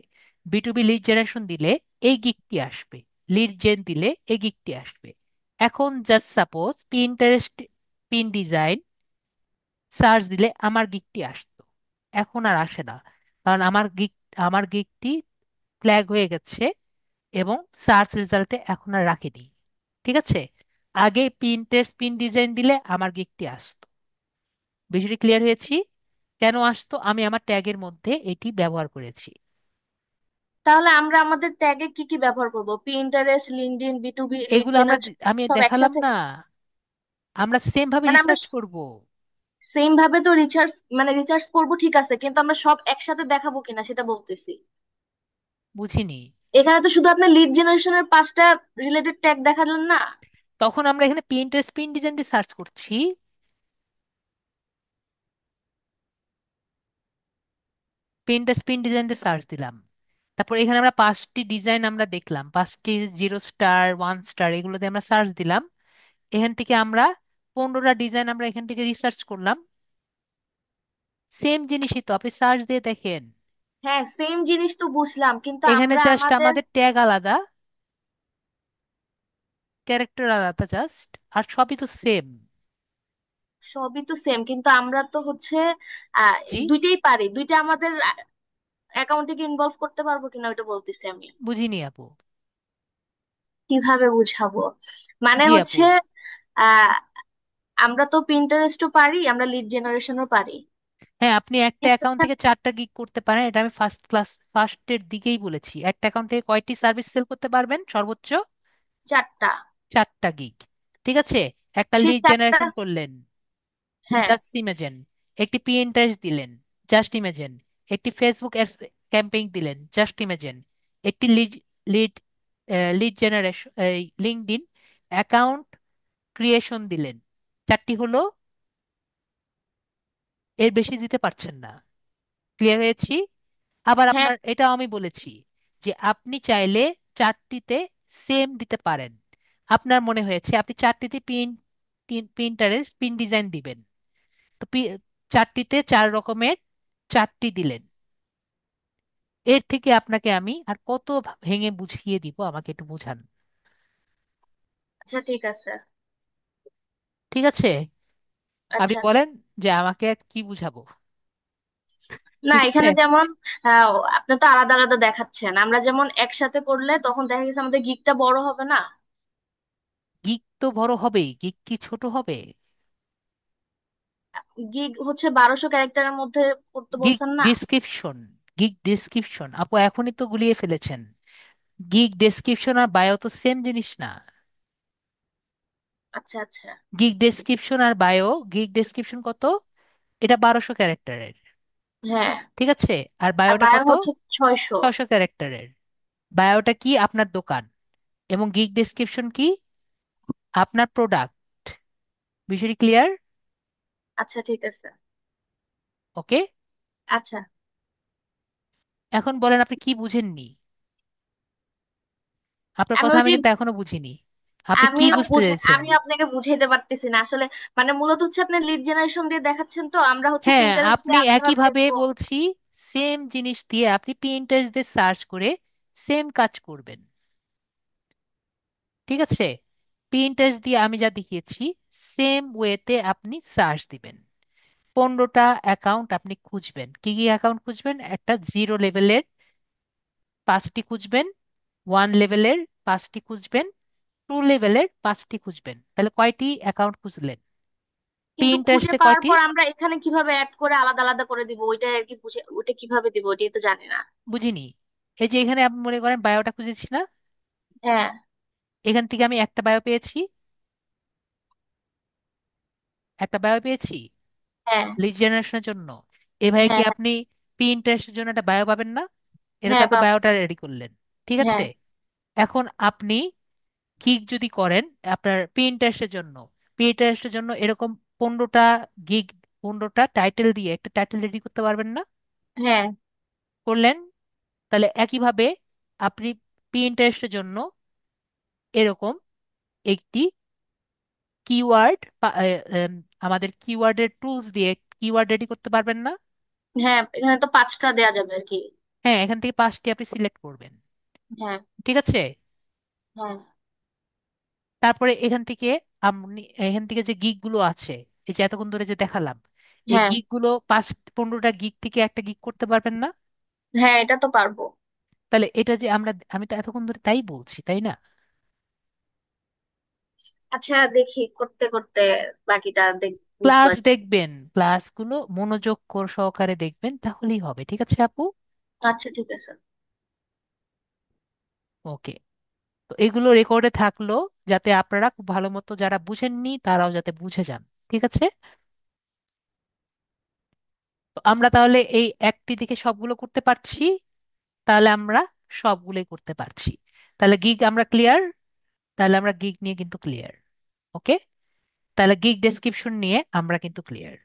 বিটুবি লিড জেনারেশন দিলে এই গিগটি আসবে, লিড জেন দিলে এই গিগটি আসবে। এখন just suppose Pinterest pin design search দিলে আমার গিগটি আসতো, এখন আর আসে না, কারণ আমার গিগটি ফ্ল্যাগ হয়ে গেছে এবং সার্চ রেজাল্টে এখন আর রাখেনি। ঠিক আছে, আগে পিনটেস্ট পিন ডিজাইন দিলে আমার গিগটি আসতো। বিষয়টি ক্লিয়ার হয়েছি? কেন আসতো? আমি আমার ট্যাগের মধ্যে এটি ব্যবহার করেছি। তাহলে আমরা আমাদের ট্যাগে কি কি ব্যবহার করব? পিন্টারেস্ট, লিঙ্কডইন, বিটুবি, লিড এগুলো জেনারেশন, আমি সব দেখালাম একসাথে? না, আমরা সেম ভাবে মানে আমরা রিসার্চ করব। সেম ভাবে তো রিসার্চ, মানে রিসার্চ করব ঠিক আছে, কিন্তু আমরা সব একসাথে দেখাবো কিনা সেটা বলতেছি। বুঝিনি। এখানে তো শুধু আপনার লিড জেনারেশনের পাঁচটা রিলেটেড ট্যাগ দেখালেন না। তখন আমরা এখানে পিনটেস্ট পিন ডিজাইন দিয়ে সার্চ করছি, পিনটেস্ট পিন ডিজাইন দিয়ে সার্চ দিলাম, তারপর এখানে আমরা পাঁচটি ডিজাইন আমরা দেখলাম, পাঁচটি জিরো স্টার ওয়ান স্টার এগুলো দিয়ে আমরা সার্চ দিলাম। এখান থেকে আমরা 15টা ডিজাইন আমরা এখান থেকে রিসার্চ করলাম। সেম জিনিসই তো, আপনি সার্চ দিয়ে দেখেন। হ্যাঁ, সেম জিনিস তো বুঝলাম, কিন্তু এখানে আমরা জাস্ট আমাদের আমাদের ট্যাগ আলাদা, ক্যারেক্টার আলাদা জাস্ট, আর সবই তো সেম। সবই তো সেম, কিন্তু আমরা তো হচ্ছে জি। দুইটাই পারি, দুইটা আমাদের অ্যাকাউন্টে কি ইনভলভ করতে পারবো কিনা ওটা বলতেছি আমি। বুঝিনি আপু। কিভাবে বুঝাবো? মানে জি আপু। হচ্ছে আহ আমরা তো পিন্টারেস্টও পারি, আমরা লিড জেনারেশনও পারি। হ্যাঁ, আপনি একটা কিন্তু অ্যাকাউন্ট থেকে 4টা গিগ করতে পারেন, এটা আমি ফার্স্টের দিকেই বলেছি। একটা অ্যাকাউন্ট থেকে কয়টি সার্ভিস সেল করতে পারবেন সর্বোচ্চ? চারটা। 4টা গিগ। ঠিক আছে, একটা সেই লিড চারটা। জেনারেশন করলেন, হ্যাঁ। Just imagine. একটি পিএনটারেস্ট দিলেন, জাস্ট ইমেজিন। একটি ফেসবুক ক্যাম্পেইন দিলেন, জাস্ট ইমেজিন। একটি lead lead lead generation, LinkedIn account creation দিলেন। 4টি হলো, এর বেশি দিতে পারছেন না। ক্লিয়ার হয়েছি? আবার হ্যাঁ। আপনার এটাও আমি বলেছি যে আপনি চাইলে 4টিতে সেম দিতে পারেন। আপনার মনে হয়েছে আপনি 4টিতে পিন্টারেস্ট পিন ডিজাইন দিবেন, তো 4টিতে 4 রকমের 4টি দিলেন। এর থেকে আপনাকে আমি আর কত ভেঙে বুঝিয়ে দিব, আমাকে একটু বুঝান। আচ্ছা ঠিক আছে। ঠিক আছে, আপনি আচ্ছা আচ্ছা। বলেন যে আমাকে আর কি বুঝাবো। না, ঠিক আছে, এখানে যেমন আহ, আপনি তো আলাদা আলাদা দেখাচ্ছেন, আমরা যেমন একসাথে করলে তখন দেখা গেছে আমাদের গিকটা বড় হবে না। গিগ তো বড় হবেই, গিগ কি ছোট হবে? গিগ হচ্ছে 1200 ক্যারেক্টারের মধ্যে করতে গিগ বলছেন না? ডিসক্রিপশন, গিগ ডিসক্রিপশন আপু এখনই তো গুলিয়ে ফেলেছেন। গিগ ডেসক্রিপশন আর বায়ো তো সেম জিনিস না। আচ্ছা আচ্ছা। গিগ ডেসক্রিপশন আর বায়ো, গিগ ডেসক্রিপশন কত? এটা 1200 ক্যারেক্টারের। হ্যাঁ। ঠিক আছে, আর আর বায়োটা বায়ো কত? হচ্ছে 600। 600 ক্যারেক্টারের। বায়োটা কি? আপনার দোকান। এবং গিগ ডেসক্রিপশন কি? আপনার প্রোডাক্ট। বিষয়টি ক্লিয়ার? আচ্ছা ঠিক আছে। ওকে, আচ্ছা। এখন বলেন আপনি কি বুঝেননি? আপনার আমি কথা আমি ওইটি কিন্তু এখনো বুঝিনি, আপনি কি আমিও বুঝতে চেয়েছেন? আমি আপনাকে বুঝাইতে পারতেছি না আসলে। মানে মূলত হচ্ছে আপনি লিড জেনারেশন দিয়ে দেখাচ্ছেন, তো আমরা হচ্ছে হ্যাঁ, প্রিন্টারেস্ট আপনি দিয়ে আলাদাভাবে একইভাবে দেখবো। বলছি, সেম জিনিস দিয়ে আপনি পিন্টারেস্ট দিয়ে সার্চ করে সেম কাজ করবেন। ঠিক আছে, পিন্টারেস্ট দিয়ে আমি যা দেখিয়েছি সেম ওয়েতে আপনি সার্চ দিবেন। 15টা অ্যাকাউন্ট আপনি খুঁজবেন। কি কি অ্যাকাউন্ট খুঁজবেন? একটা 0 লেভেলের 5টি খুঁজবেন, 1 লেভেলের 5টি খুঁজবেন, 2 লেভেলের 5টি খুঁজবেন। তাহলে কয়টি অ্যাকাউন্ট খুঁজলেন? কিন্তু খুঁজে পিন্টারেস্টে পাওয়ার কয়টি? পর আমরা এখানে কিভাবে অ্যাড করে আলাদা আলাদা করে দিব, ওইটা আর কি বুঝে, ওইটা কিভাবে দিব ওইটাই তো জানি না। বুঝিনি। এই যে এখানে আপনি মনে করেন বায়োটা খুঁজেছি না, হ্যাঁ। এখান থেকে আমি একটা বায়ো পেয়েছি, একটা বায়ো পেয়েছি হ্যাঁ। লিড জেনারেশনের জন্য। এভাবে কি হ্যাঁ। আপনি পিন্টারেস্টের জন্য একটা বায়ো পাবেন না? এটা তো হ্যাঁ আপনি বায়োটা রেডি করলেন। ঠিক আছে, হ্যাঁ। এখন আপনি গিগ যদি করেন আপনার প্রি ইন্টারেস্টের জন্য এরকম 15টা গিগ, 15টা টাইটেল দিয়ে একটা টাইটেল রেডি করতে পারবেন না? হ্যাঁ। করলেন। তাহলে একইভাবে আপনি প্রি ইন্টারেস্টের জন্য এরকম একটি কিওয়ার্ড, আমাদের কিওয়ার্ডের টুলস দিয়ে কিওয়ার্ড রেডি করতে পারবেন না? হ্যাঁ, এখানে তো 5টা দেয়া যাবে আর কি। হ্যাঁ, এখান থেকে 5টি আপনি সিলেক্ট করবেন। হ্যাঁ। ঠিক আছে। হ্যাঁ। তারপরে এখান থেকে যে গিগ গুলো আছে, এই যে এতক্ষণ ধরে যে দেখালাম, এই হ্যাঁ। গিগ গুলো 15টা গিগ থেকে একটা গিগ করতে পারবেন না? হ্যাঁ, এটা তো পারবো। তাহলে এটা যে আমি তো এতক্ষণ ধরে তাই বলছি, তাই না? আচ্ছা, দেখি করতে করতে বাকিটা বুঝবো ক্লাস আর কি। দেখবেন, ক্লাসগুলো মনোযোগ সহকারে দেখবেন, তাহলেই হবে। ঠিক আছে আপু? আচ্ছা, ঠিক আছে। ওকে। তো এগুলো রেকর্ডে থাকলো, যাতে আপনারা খুব ভালো মতো যারা বুঝেননি তারাও যাতে বুঝে যান। ঠিক আছে। তো আমরা তাহলে এই একটি দিকে সবগুলো করতে পারছি, তাহলে আমরা সবগুলোই করতে পারছি। তাহলে গিগ আমরা ক্লিয়ার। তাহলে আমরা গিগ নিয়ে কিন্তু ক্লিয়ার। ওকে। তাহলে গিগ ডেসক্রিপশন নিয়ে আমরা কিন্তু ক্লিয়ার।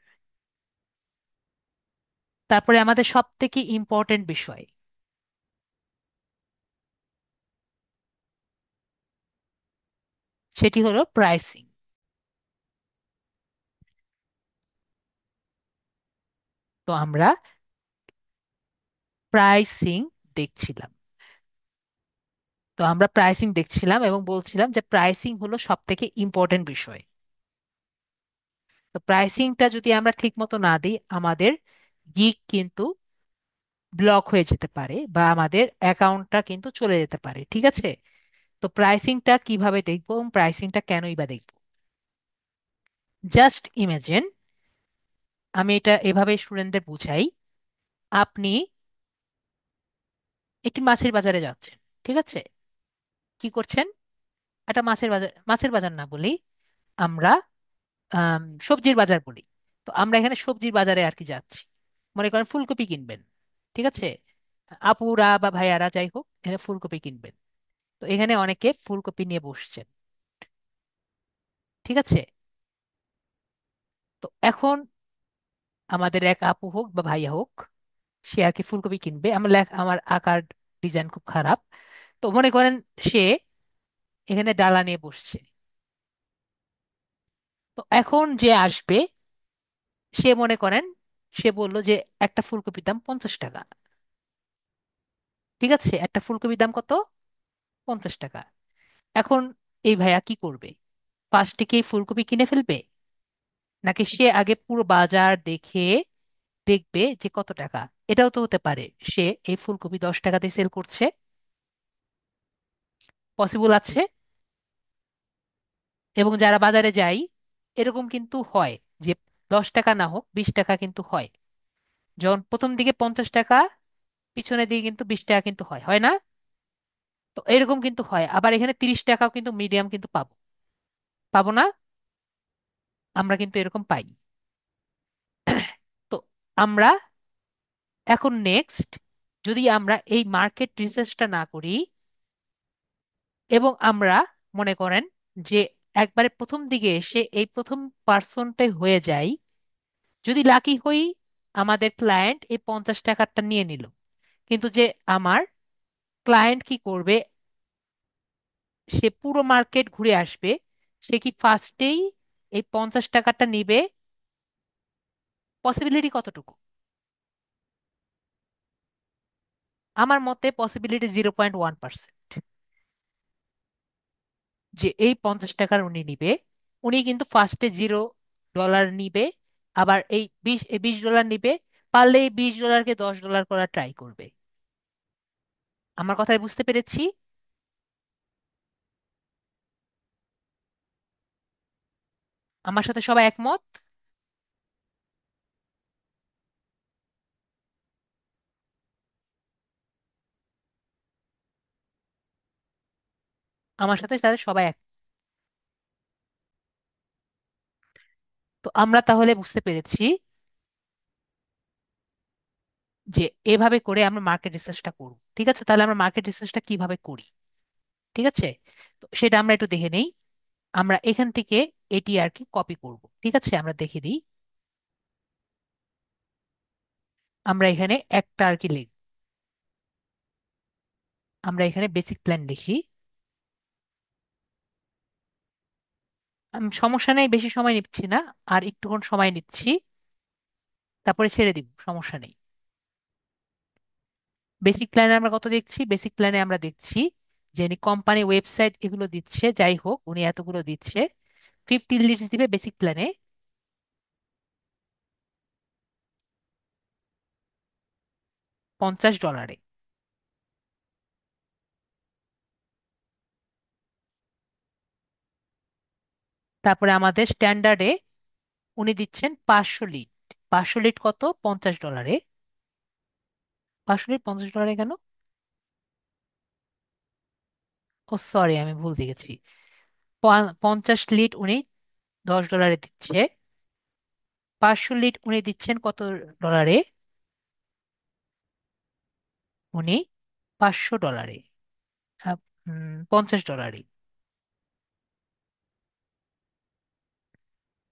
তারপরে আমাদের সব থেকে ইম্পর্টেন্ট বিষয়, সেটি হলো প্রাইসিং। তো আমরা প্রাইসিং দেখছিলাম। এবং বলছিলাম যে প্রাইসিং হলো সব থেকে ইম্পর্টেন্ট বিষয়। তো প্রাইসিংটা যদি আমরা ঠিক মতো না দিই, আমাদের গিগ কিন্তু ব্লক হয়ে যেতে পারে বা আমাদের অ্যাকাউন্টটা কিন্তু চলে যেতে পারে। ঠিক আছে। তো প্রাইসিংটা কিভাবে দেখবো এবং প্রাইসিংটা কেনই বা দেখবো? জাস্ট ইমেজিন, আমি এটা এভাবে স্টুডেন্টদের বুঝাই। আপনি একটি মাছের বাজারে যাচ্ছেন। ঠিক আছে। কি করছেন? একটা মাছের বাজার না বলি, আমরা সবজির বাজার বলি। তো আমরা এখানে সবজির বাজারে আর কি যাচ্ছি, মনে করেন ফুলকপি কিনবেন। ঠিক আছে। আপুরা বা ভাইয়ারা যাই হোক, এখানে ফুলকপি কিনবেন। তো এখানে অনেকে ফুলকপি নিয়ে বসছেন। ঠিক আছে। তো এখন আমাদের এক আপু হোক বা ভাইয়া হোক, সে আর কি ফুলকপি কিনবে। আমার আকার ডিজাইন খুব খারাপ, তো মনে করেন সে এখানে ডালা নিয়ে বসছে। তো এখন যে আসবে, সে মনে করেন, সে বলল যে একটা ফুলকপির দাম 50 টাকা। ঠিক আছে। একটা ফুলকপির দাম কত? 50 টাকা। এখন এই ভাইয়া কি করবে? ফার্স্টে কি এই ফুলকপি কিনে ফেলবে, নাকি সে আগে পুরো বাজার দেখে দেখবে যে কত টাকা? এটাও তো হতে পারে সে এই ফুলকপি 10 টাকাতে সেল করছে। পসিবল আছে। এবং যারা বাজারে যাই, এরকম কিন্তু হয় যে 10 টাকা না হোক 20 টাকা কিন্তু হয়। যখন প্রথম দিকে 50 টাকা, পিছনের দিকে কিন্তু 20 টাকা কিন্তু হয়, হয় না? তো এরকম কিন্তু হয়। আবার এখানে 30 টাকাও কিন্তু মিডিয়াম কিন্তু পাবো, পাবো না? আমরা কিন্তু এরকম পাই। তো আমরা এখন নেক্সট, যদি আমরা এই মার্কেট রিসার্চটা না করি এবং আমরা মনে করেন যে একবারে প্রথম দিকে এসে এই প্রথম পার্সনটাই হয়ে যায়, যদি লাকি হই আমাদের ক্লায়েন্ট এই 50 টাকাটা নিয়ে নিল। কিন্তু যে আমার ক্লায়েন্ট কি করবে, সে পুরো মার্কেট ঘুরে আসবে, সে কি ফার্স্টেই এই 50 টাকাটা নিবে? পসিবিলিটি কতটুকু? আমার মতে পসিবিলিটি 0.1%, যে এই 50 টাকার উনি নিবে। উনি কিন্তু ফার্স্টে $0 নিবে, আবার এই 20 ডলার নিবে, পারলে এই $20কে $10 করার ট্রাই করবে। আমার কথায় বুঝতে পেরেছি? আমার সাথে সবাই একমত? আমার সাথে তাদের সবাই এক। তো আমরা তাহলে বুঝতে পেরেছি যে এভাবে করে আমরা মার্কেট রিসার্চটা করব। ঠিক আছে। তাহলে আমরা মার্কেট রিসার্চটা কিভাবে করি? ঠিক আছে? তো সেটা আমরা একটু দেখে নেই। আমরা এখান থেকে এটি আর কি কপি করব। ঠিক আছে, আমরা দেখে দিই। আমরা এখানে একটা আর কি লিখ, আমরা এখানে বেসিক প্ল্যান লিখি। সমস্যা নেই, বেশি সময় নিচ্ছি না, আর একটুক্ষণ সময় নিচ্ছি, তারপরে ছেড়ে দিব, সমস্যা নেই। বেসিক প্ল্যানে আমরা কত দেখছি? বেসিক প্ল্যানে আমরা দেখছি যে কোম্পানি ওয়েবসাইট এগুলো দিচ্ছে, যাই হোক উনি এতগুলো দিচ্ছে। 50 লিডস দিবে বেসিক প্ল্যানে 50 ডলারে। তারপরে আমাদের স্ট্যান্ডার্ডে উনি দিচ্ছেন 500 লিড। 500 লিড কত? 50 ডলারে। 500 লিড 50 ডলারে কেন? ও সরি, আমি ভুল দেখেছি। 50 লিড উনি 10 ডলারে দিচ্ছে। 500 লিড উনি দিচ্ছেন কত ডলারে? উনি 500 ডলারে, 50 ডলারে।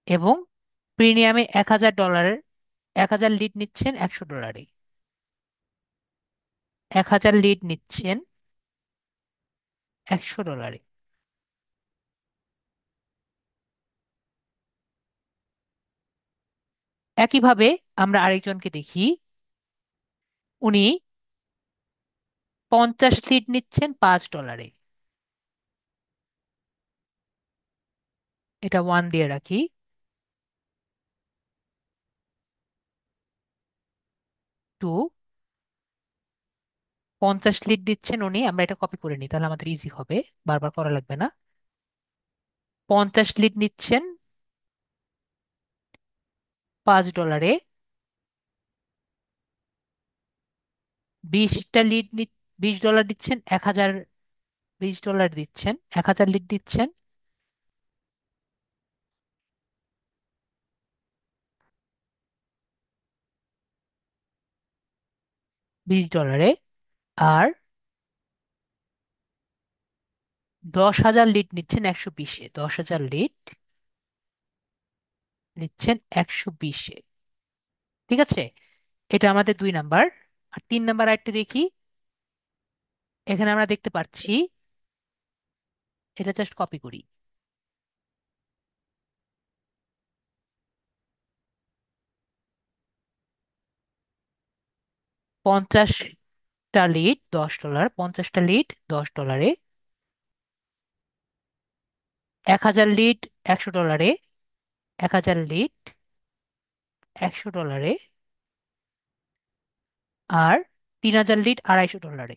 এবং প্রিমিয়ামে 1000 ডলারের, 1000 লিড নিচ্ছেন 100 ডলারে। 1000 লিড নিচ্ছেন 100 ডলারে। একইভাবে আমরা আরেকজনকে দেখি, উনি 50 লিড নিচ্ছেন 5 ডলারে। এটা 1 দিয়ে রাখি। টু, 50 লিড দিচ্ছেন উনি, আমরা এটা কপি করে নিই তাহলে আমাদের ইজি হবে, বারবার করা লাগবে না। 50 লিড নিচ্ছেন 5 ডলারে। 20টা লিড, 20 ডলার দিচ্ছেন 1000, 20 ডলার দিচ্ছেন, 1000 লিড দিচ্ছেন 20 ডলারে। আর 10,000 লিড নিচ্ছেন 120-এ, 10,000 লিড নিচ্ছেন 120-এ। ঠিক আছে, এটা আমাদের 2 নাম্বার। আর 3 নাম্বার আরেকটা দেখি। এখানে আমরা দেখতে পাচ্ছি, এটা জাস্ট কপি করি। 50টা লিড 10 ডলার, 50টা লিড 10 ডলারে। 1000 লিড 100 ডলারে। 1000 লিড 100 ডলারে। আর 3000 লিড 250 ডলারে।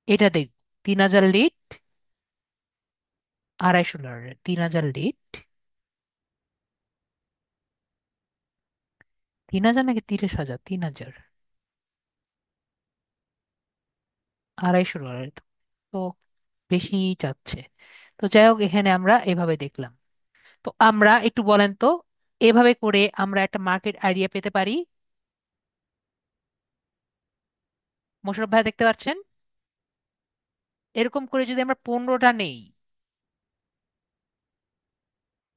এটা দেখ, 3000 লিড 250 ডলারে, 3000 লিড, 3,000 নাকি 30,000? 3,000, 250 ডলারে তো, তো বেশি চাচ্ছে। তো যাই হোক, এখানে আমরা এভাবে দেখলাম। তো আমরা একটু বলেন তো, এভাবে করে আমরা একটা মার্কেট আইডিয়া পেতে পারি। মোশাররফ ভাই দেখতে পাচ্ছেন? এরকম করে যদি আমরা 15টা নেই,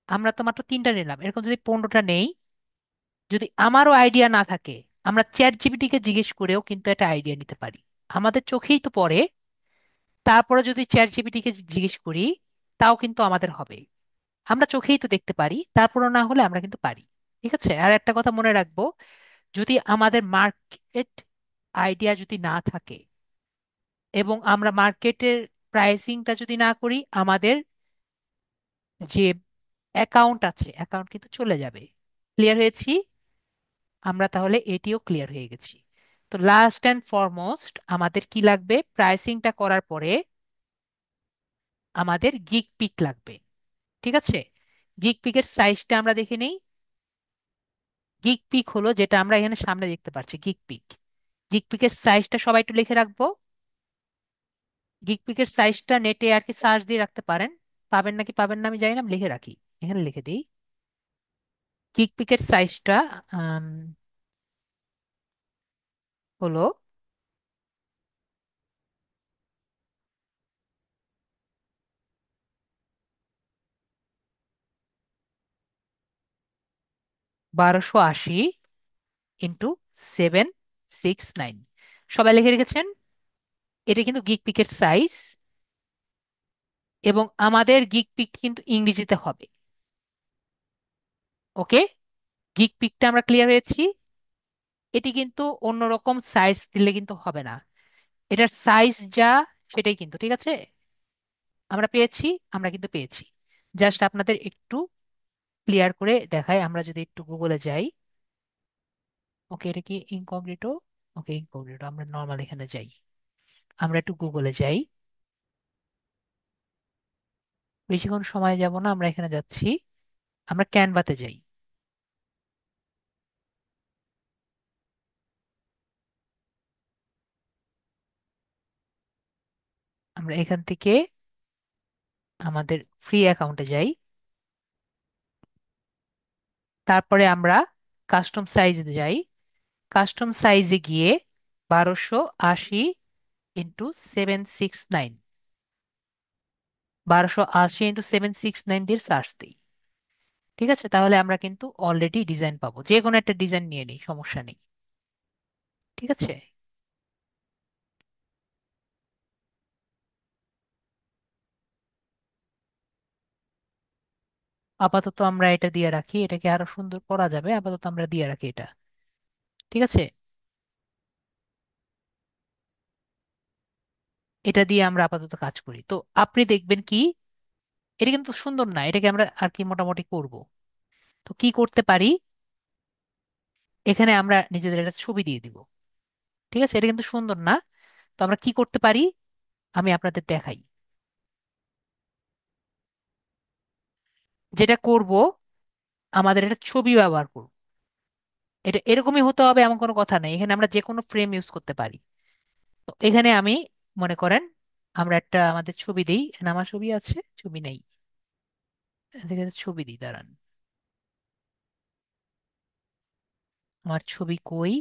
আমরা তো মাত্র 3টা নিলাম, এরকম যদি 15টা নেই, যদি আমারও আইডিয়া না থাকে, আমরা চ্যাট জিপিটিকে জিজ্ঞেস করেও কিন্তু একটা আইডিয়া নিতে পারি। আমাদের চোখেই তো পড়ে, তারপরে যদি চ্যাট জিপিটিকে জিজ্ঞেস করি তাও কিন্তু আমাদের হবে। আমরা চোখেই তো দেখতে পারি, তারপরও না হলে আমরা কিন্তু পারি। ঠিক আছে, আর একটা কথা মনে রাখবো, যদি আমাদের মার্কেট আইডিয়া যদি না থাকে এবং আমরা মার্কেটের প্রাইসিংটা যদি না করি, আমাদের যে অ্যাকাউন্ট আছে অ্যাকাউন্ট কিন্তু চলে যাবে। ক্লিয়ার হয়েছি? আমরা তাহলে এটিও ক্লিয়ার হয়ে গেছি। তো লাস্ট অ্যান্ড ফরমোস্ট আমাদের কি লাগবে? প্রাইসিংটা করার পরে আমাদের গিগ পিক লাগবে। ঠিক আছে, গিগ পিকের সাইজটা আমরা দেখে নেই। গিগ পিক হলো যেটা আমরা এখানে সামনে দেখতে পাচ্ছি, গিগ পিক। গিগ পিকের সাইজটা সবাই একটু লিখে রাখবো। গিগ পিকের সাইজটা নেটে আর কি সার্চ দিয়ে রাখতে পারেন, পাবেন নাকি পাবেন না আমি জানি না, আমি লিখে রাখি, এখানে লিখে দিই। গিগ পিকের সাইজটা হলো 1280 ইন্টু 769। সবাই লিখে রেখেছেন? এটা কিন্তু গিক পিকের সাইজ, এবং আমাদের গিক পিক কিন্তু ইংরেজিতে হবে। ওকে, গিক পিকটা আমরা ক্লিয়ার হয়েছি। এটি কিন্তু অন্যরকম সাইজ দিলে কিন্তু হবে না, এটার সাইজ যা সেটাই কিন্তু ঠিক আছে। আমরা পেয়েছি, আমরা কিন্তু পেয়েছি। জাস্ট আপনাদের একটু ক্লিয়ার করে দেখাই, আমরা যদি একটু গুগলে যাই। ওকে, এটা কি ইনকগনিটো? ওকে, ইনকগনিটো, আমরা নর্মাল এখানে যাই, আমরা একটু গুগলে যাই। বেশিক্ষণ সময় যাব না, আমরা এখানে যাচ্ছি, আমরা ক্যানভাতে যাই। আমরা এখান থেকে আমাদের ফ্রি অ্যাকাউন্টে যাই, তারপরে আমরা কাস্টম সাইজে যাই। কাস্টম সাইজে গিয়ে 1280 ইন্টু 769, 1280 ইন্টু 769 দিয়ে সার্চ দিই। ঠিক আছে, তাহলে আমরা কিন্তু অলরেডি ডিজাইন পাবো, যে কোনো একটা ডিজাইন নিয়ে নিই, সমস্যা নেই। ঠিক আছে, আপাতত আমরা এটা দিয়ে রাখি, এটাকে আরো সুন্দর করা যাবে, আপাতত আমরা দিয়ে রাখি এটা। ঠিক আছে, এটা দিয়ে আমরা আপাতত কাজ করি। তো আপনি দেখবেন কি, এটা কিন্তু সুন্দর না, এটাকে আমরা আর কি মোটামুটি করব। তো কি করতে পারি, এখানে আমরা নিজেদের একটা ছবি দিয়ে দিব। ঠিক আছে, এটা কিন্তু সুন্দর না। তো আমরা কি করতে পারি, আমি আপনাদের দেখাই। যেটা করব, আমাদের একটা ছবি ব্যবহার করব। এটা এরকমই হতে হবে এমন কোনো কথা নেই, এখানে আমরা যে কোনো ফ্রেম ইউজ করতে পারি। তো এখানে আমি, মনে করেন, আমরা একটা আমাদের ছবি দিই, এখানে আমার ছবি আছে, ছবি নেই, এদিকে একটা ছবি দিই, দাঁড়ান, আমার ছবি কই?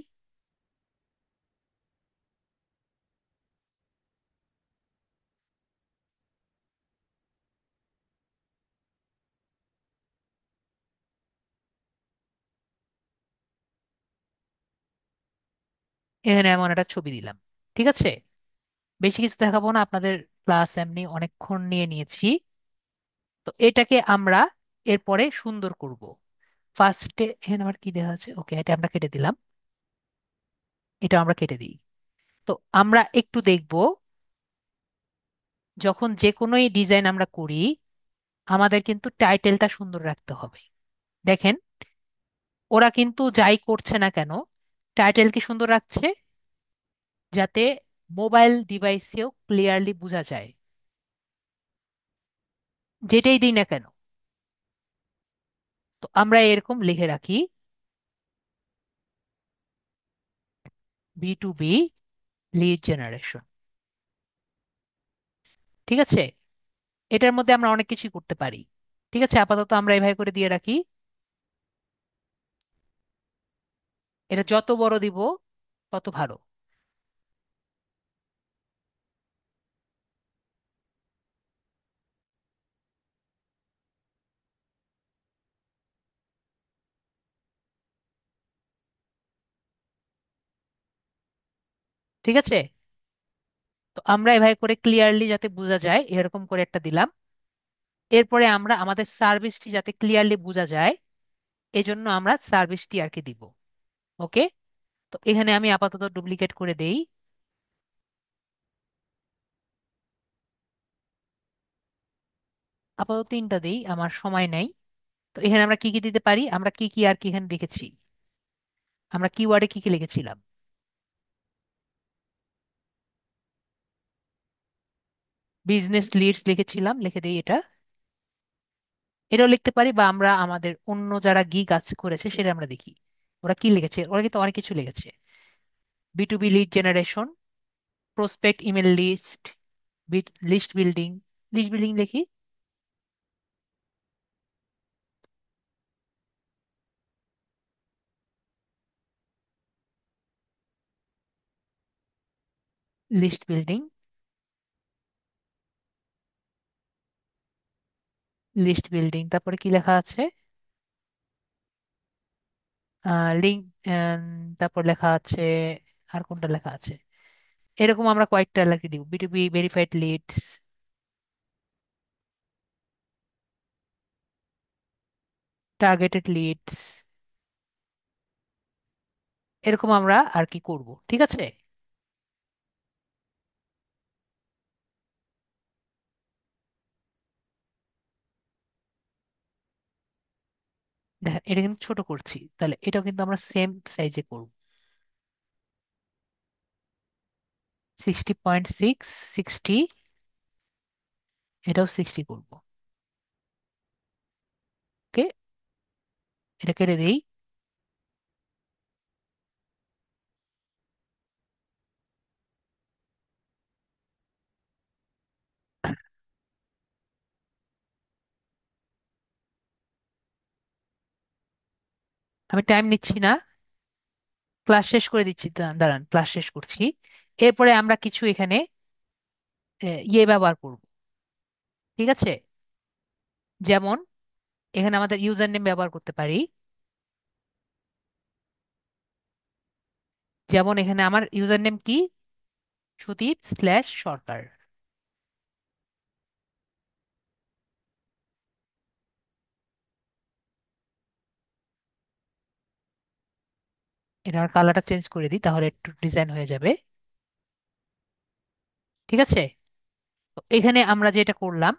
এখানে এমন একটা ছবি দিলাম। ঠিক আছে, বেশি কিছু দেখাবো না আপনাদের, ক্লাস এমনি অনেকক্ষণ নিয়ে নিয়েছি। তো এটাকে আমরা এরপরে সুন্দর করব। ফার্স্টে এখানে আমার কি দেখা আছে, ওকে, এটা আমরা কেটে দিলাম, এটা আমরা কেটে দিই। তো আমরা একটু দেখব, যখন যে কোনো ডিজাইন আমরা করি, আমাদের কিন্তু টাইটেলটা সুন্দর রাখতে হবে। দেখেন, ওরা কিন্তু যাই করছে না কেন, টাইটেল কি সুন্দর রাখছে, যাতে মোবাইল ডিভাইসেও ক্লিয়ারলি বোঝা যায়, যেটাই দিই না কেন। তো আমরা এরকম লিখে রাখি, B2B লিড জেনারেশন। ঠিক আছে, এটার মধ্যে আমরা অনেক কিছু করতে পারি। ঠিক আছে, আপাতত আমরা এভাবে করে দিয়ে রাখি, এটা যত বড় দিব তত ভালো। ঠিক আছে, তো আমরা এভাবে করে ক্লিয়ারলি যাতে বোঝা যায় এরকম করে একটা দিলাম। এরপরে আমরা আমাদের সার্ভিসটি যাতে ক্লিয়ারলি বোঝা যায়, এজন্য আমরা সার্ভিসটি আর কি দিব। ওকে, তো এখানে আমি আপাতত ডুপ্লিকেট করে দেই, আপাতত তিনটা দিই, আমার সময় নেই। তো এখানে আমরা কি কি দিতে পারি, আমরা কি কি আর কি এখানে দেখেছি, আমরা কিওয়ার্ডে কি কি লিখেছিলাম, বিজনেস লিডস লিখেছিলাম, লিখে দিই এটা। এটাও লিখতে পারি, বা আমরা আমাদের অন্য যারা গিগ কাজ করেছে সেটা আমরা দেখি, ওরা কি লিখেছে, ওরা কিন্তু অনেক কিছু লিখেছে। B2B lead generation, prospect email list, list building, list building লিখি, লিস্ট বিল্ডিং, লিস্ট বিল্ডিং, তারপরে কি লেখা আছে, লিঙ্ক, তারপর লেখা আছে, আর কোনটা লেখা আছে, এরকম আমরা কয়েকটা লিখে দিব, বিটুবি ভেরিফাইড লিডস, টার্গেটেড লিডস, এরকম আমরা আর কি করব, ঠিক আছে? দেখেন এটা কিন্তু ছোট করছি, তাহলে এটাও কিন্তু আমরা সেম সাইজে করব, 60.6, 60, এটাও 60 করব। ওকে, এটা কেটে দেই। আমি টাইম নিচ্ছি না, ক্লাস শেষ করে দিচ্ছি, দাঁড়ান ক্লাস শেষ করছি। এরপরে আমরা কিছু এখানে ইয়ে ব্যবহার করব, ঠিক আছে? যেমন এখানে আমাদের ইউজার নেম ব্যবহার করতে পারি, যেমন এখানে আমার ইউজার নেম কি, সুদীপ/সরকার। এটার কালারটা চেঞ্জ করে দিই, তাহলে একটু ডিজাইন হয়ে যাবে, ঠিক আছে? তো এখানে আমরা যেটা করলাম,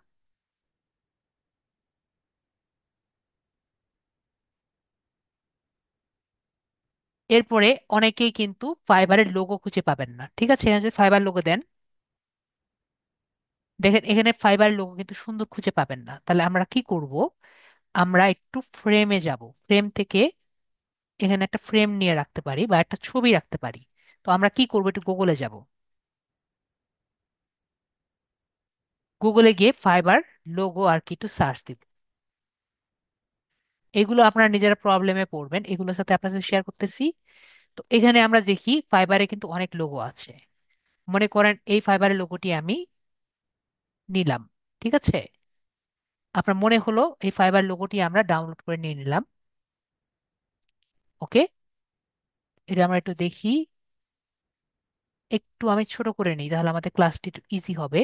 এরপরে অনেকেই কিন্তু ফাইবারের লোগো খুঁজে পাবেন না, ঠিক আছে? এখানে যদি ফাইবার লোগো দেন, দেখেন এখানে ফাইবার লোগো কিন্তু সুন্দর খুঁজে পাবেন না, তাহলে আমরা কি করব, আমরা একটু ফ্রেমে যাব, ফ্রেম থেকে এখানে একটা ফ্রেম নিয়ে রাখতে পারি বা একটা ছবি রাখতে পারি। তো আমরা কি করবো, একটু গুগলে যাব, গুগলে গিয়ে ফাইবার লোগো আর কি একটু সার্চ দিব। এগুলো আপনারা নিজেরা প্রবলেমে পড়বেন, এগুলোর সাথে আপনার সাথে শেয়ার করতেছি। তো এখানে আমরা দেখি ফাইবারে কিন্তু অনেক লোগো আছে, মনে করেন এই ফাইবারের লোগোটি আমি নিলাম, ঠিক আছে? আপনার মনে হলো এই ফাইবার লোগোটি আমরা ডাউনলোড করে নিয়ে নিলাম। ওকে, এটা আমরা একটু দেখি, একটু আমি ছোট করে নিই, তাহলে আমাদের ক্লাসটি একটু ইজি হবে।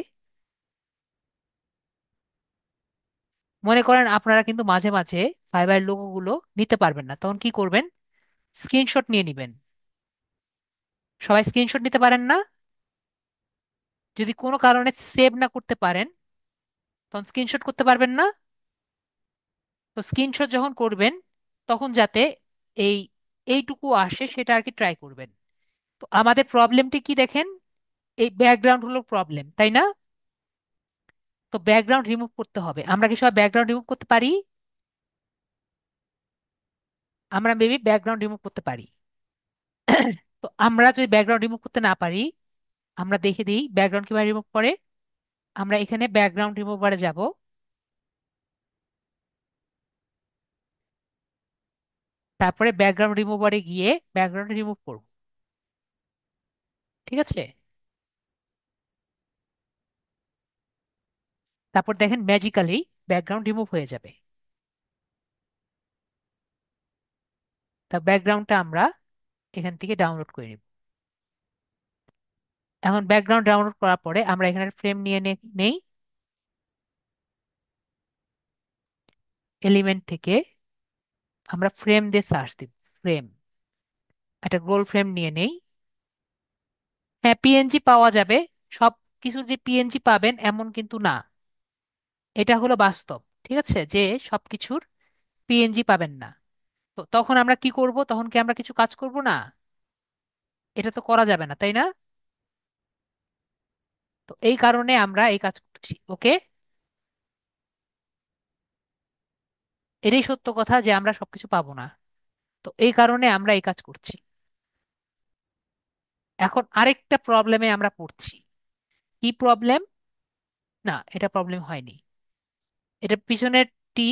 মনে করেন আপনারা কিন্তু মাঝে মাঝে ফাইবার লোগো গুলো নিতে পারবেন না, তখন কি করবেন, স্ক্রিনশট নিয়ে নিবেন। সবাই স্ক্রিনশট নিতে পারেন না? যদি কোনো কারণে সেভ না করতে পারেন, তখন স্ক্রিনশট করতে পারবেন না। তো স্ক্রিনশট যখন করবেন, তখন যাতে এই এইটুকু আসে সেটা আর কি ট্রাই করবেন। তো আমাদের প্রবলেমটি কি দেখেন, এই ব্যাকগ্রাউন্ড হলো প্রবলেম, তাই না? তো ব্যাকগ্রাউন্ড রিমুভ করতে হবে, আমরা কি সবাই ব্যাকগ্রাউন্ড রিমুভ করতে পারি? আমরা মেবি ব্যাকগ্রাউন্ড রিমুভ করতে পারি। তো আমরা যদি ব্যাকগ্রাউন্ড রিমুভ করতে না পারি, আমরা দেখে দিই ব্যাকগ্রাউন্ড কিভাবে রিমুভ করে। আমরা এখানে ব্যাকগ্রাউন্ড রিমুভারে যাব, তারপরে ব্যাকগ্রাউন্ড রিমুভারে গিয়ে ব্যাকগ্রাউন্ড রিমুভ করব, ঠিক আছে? তারপর দেখেন ম্যাজিক্যালি ব্যাকগ্রাউন্ড রিমুভ হয়ে যাবে। তা ব্যাকগ্রাউন্ডটা আমরা এখান থেকে ডাউনলোড করে নিব। এখন ব্যাকগ্রাউন্ড ডাউনলোড করার পরে আমরা এখানে ফ্রেম নিয়ে নেই, এলিমেন্ট থেকে আমরা ফ্রেম দিয়ে সার্চ দিব, ফ্রেম, একটা গোল ফ্রেম নিয়ে নেই। হ্যাঁ, পিএনজি পাওয়া যাবে, সব কিছু যে পিএনজি পাবেন এমন কিন্তু না, এটা হলো বাস্তব, ঠিক আছে, যে সবকিছুর পিএনজি পাবেন না। তো তখন আমরা কি করব, তখন কি আমরা কিছু কাজ করব না? এটা তো করা যাবে না, তাই না? তো এই কারণে আমরা এই কাজ করছি। ওকে, এটাই সত্য কথা যে আমরা সবকিছু পাবো না, তো এই কারণে আমরা এই কাজ করছি। এখন আরেকটা প্রবলেমে আমরা পড়ছি। কি প্রবলেম? না, এটা প্রবলেম হয়নি, এটা পিছনের টি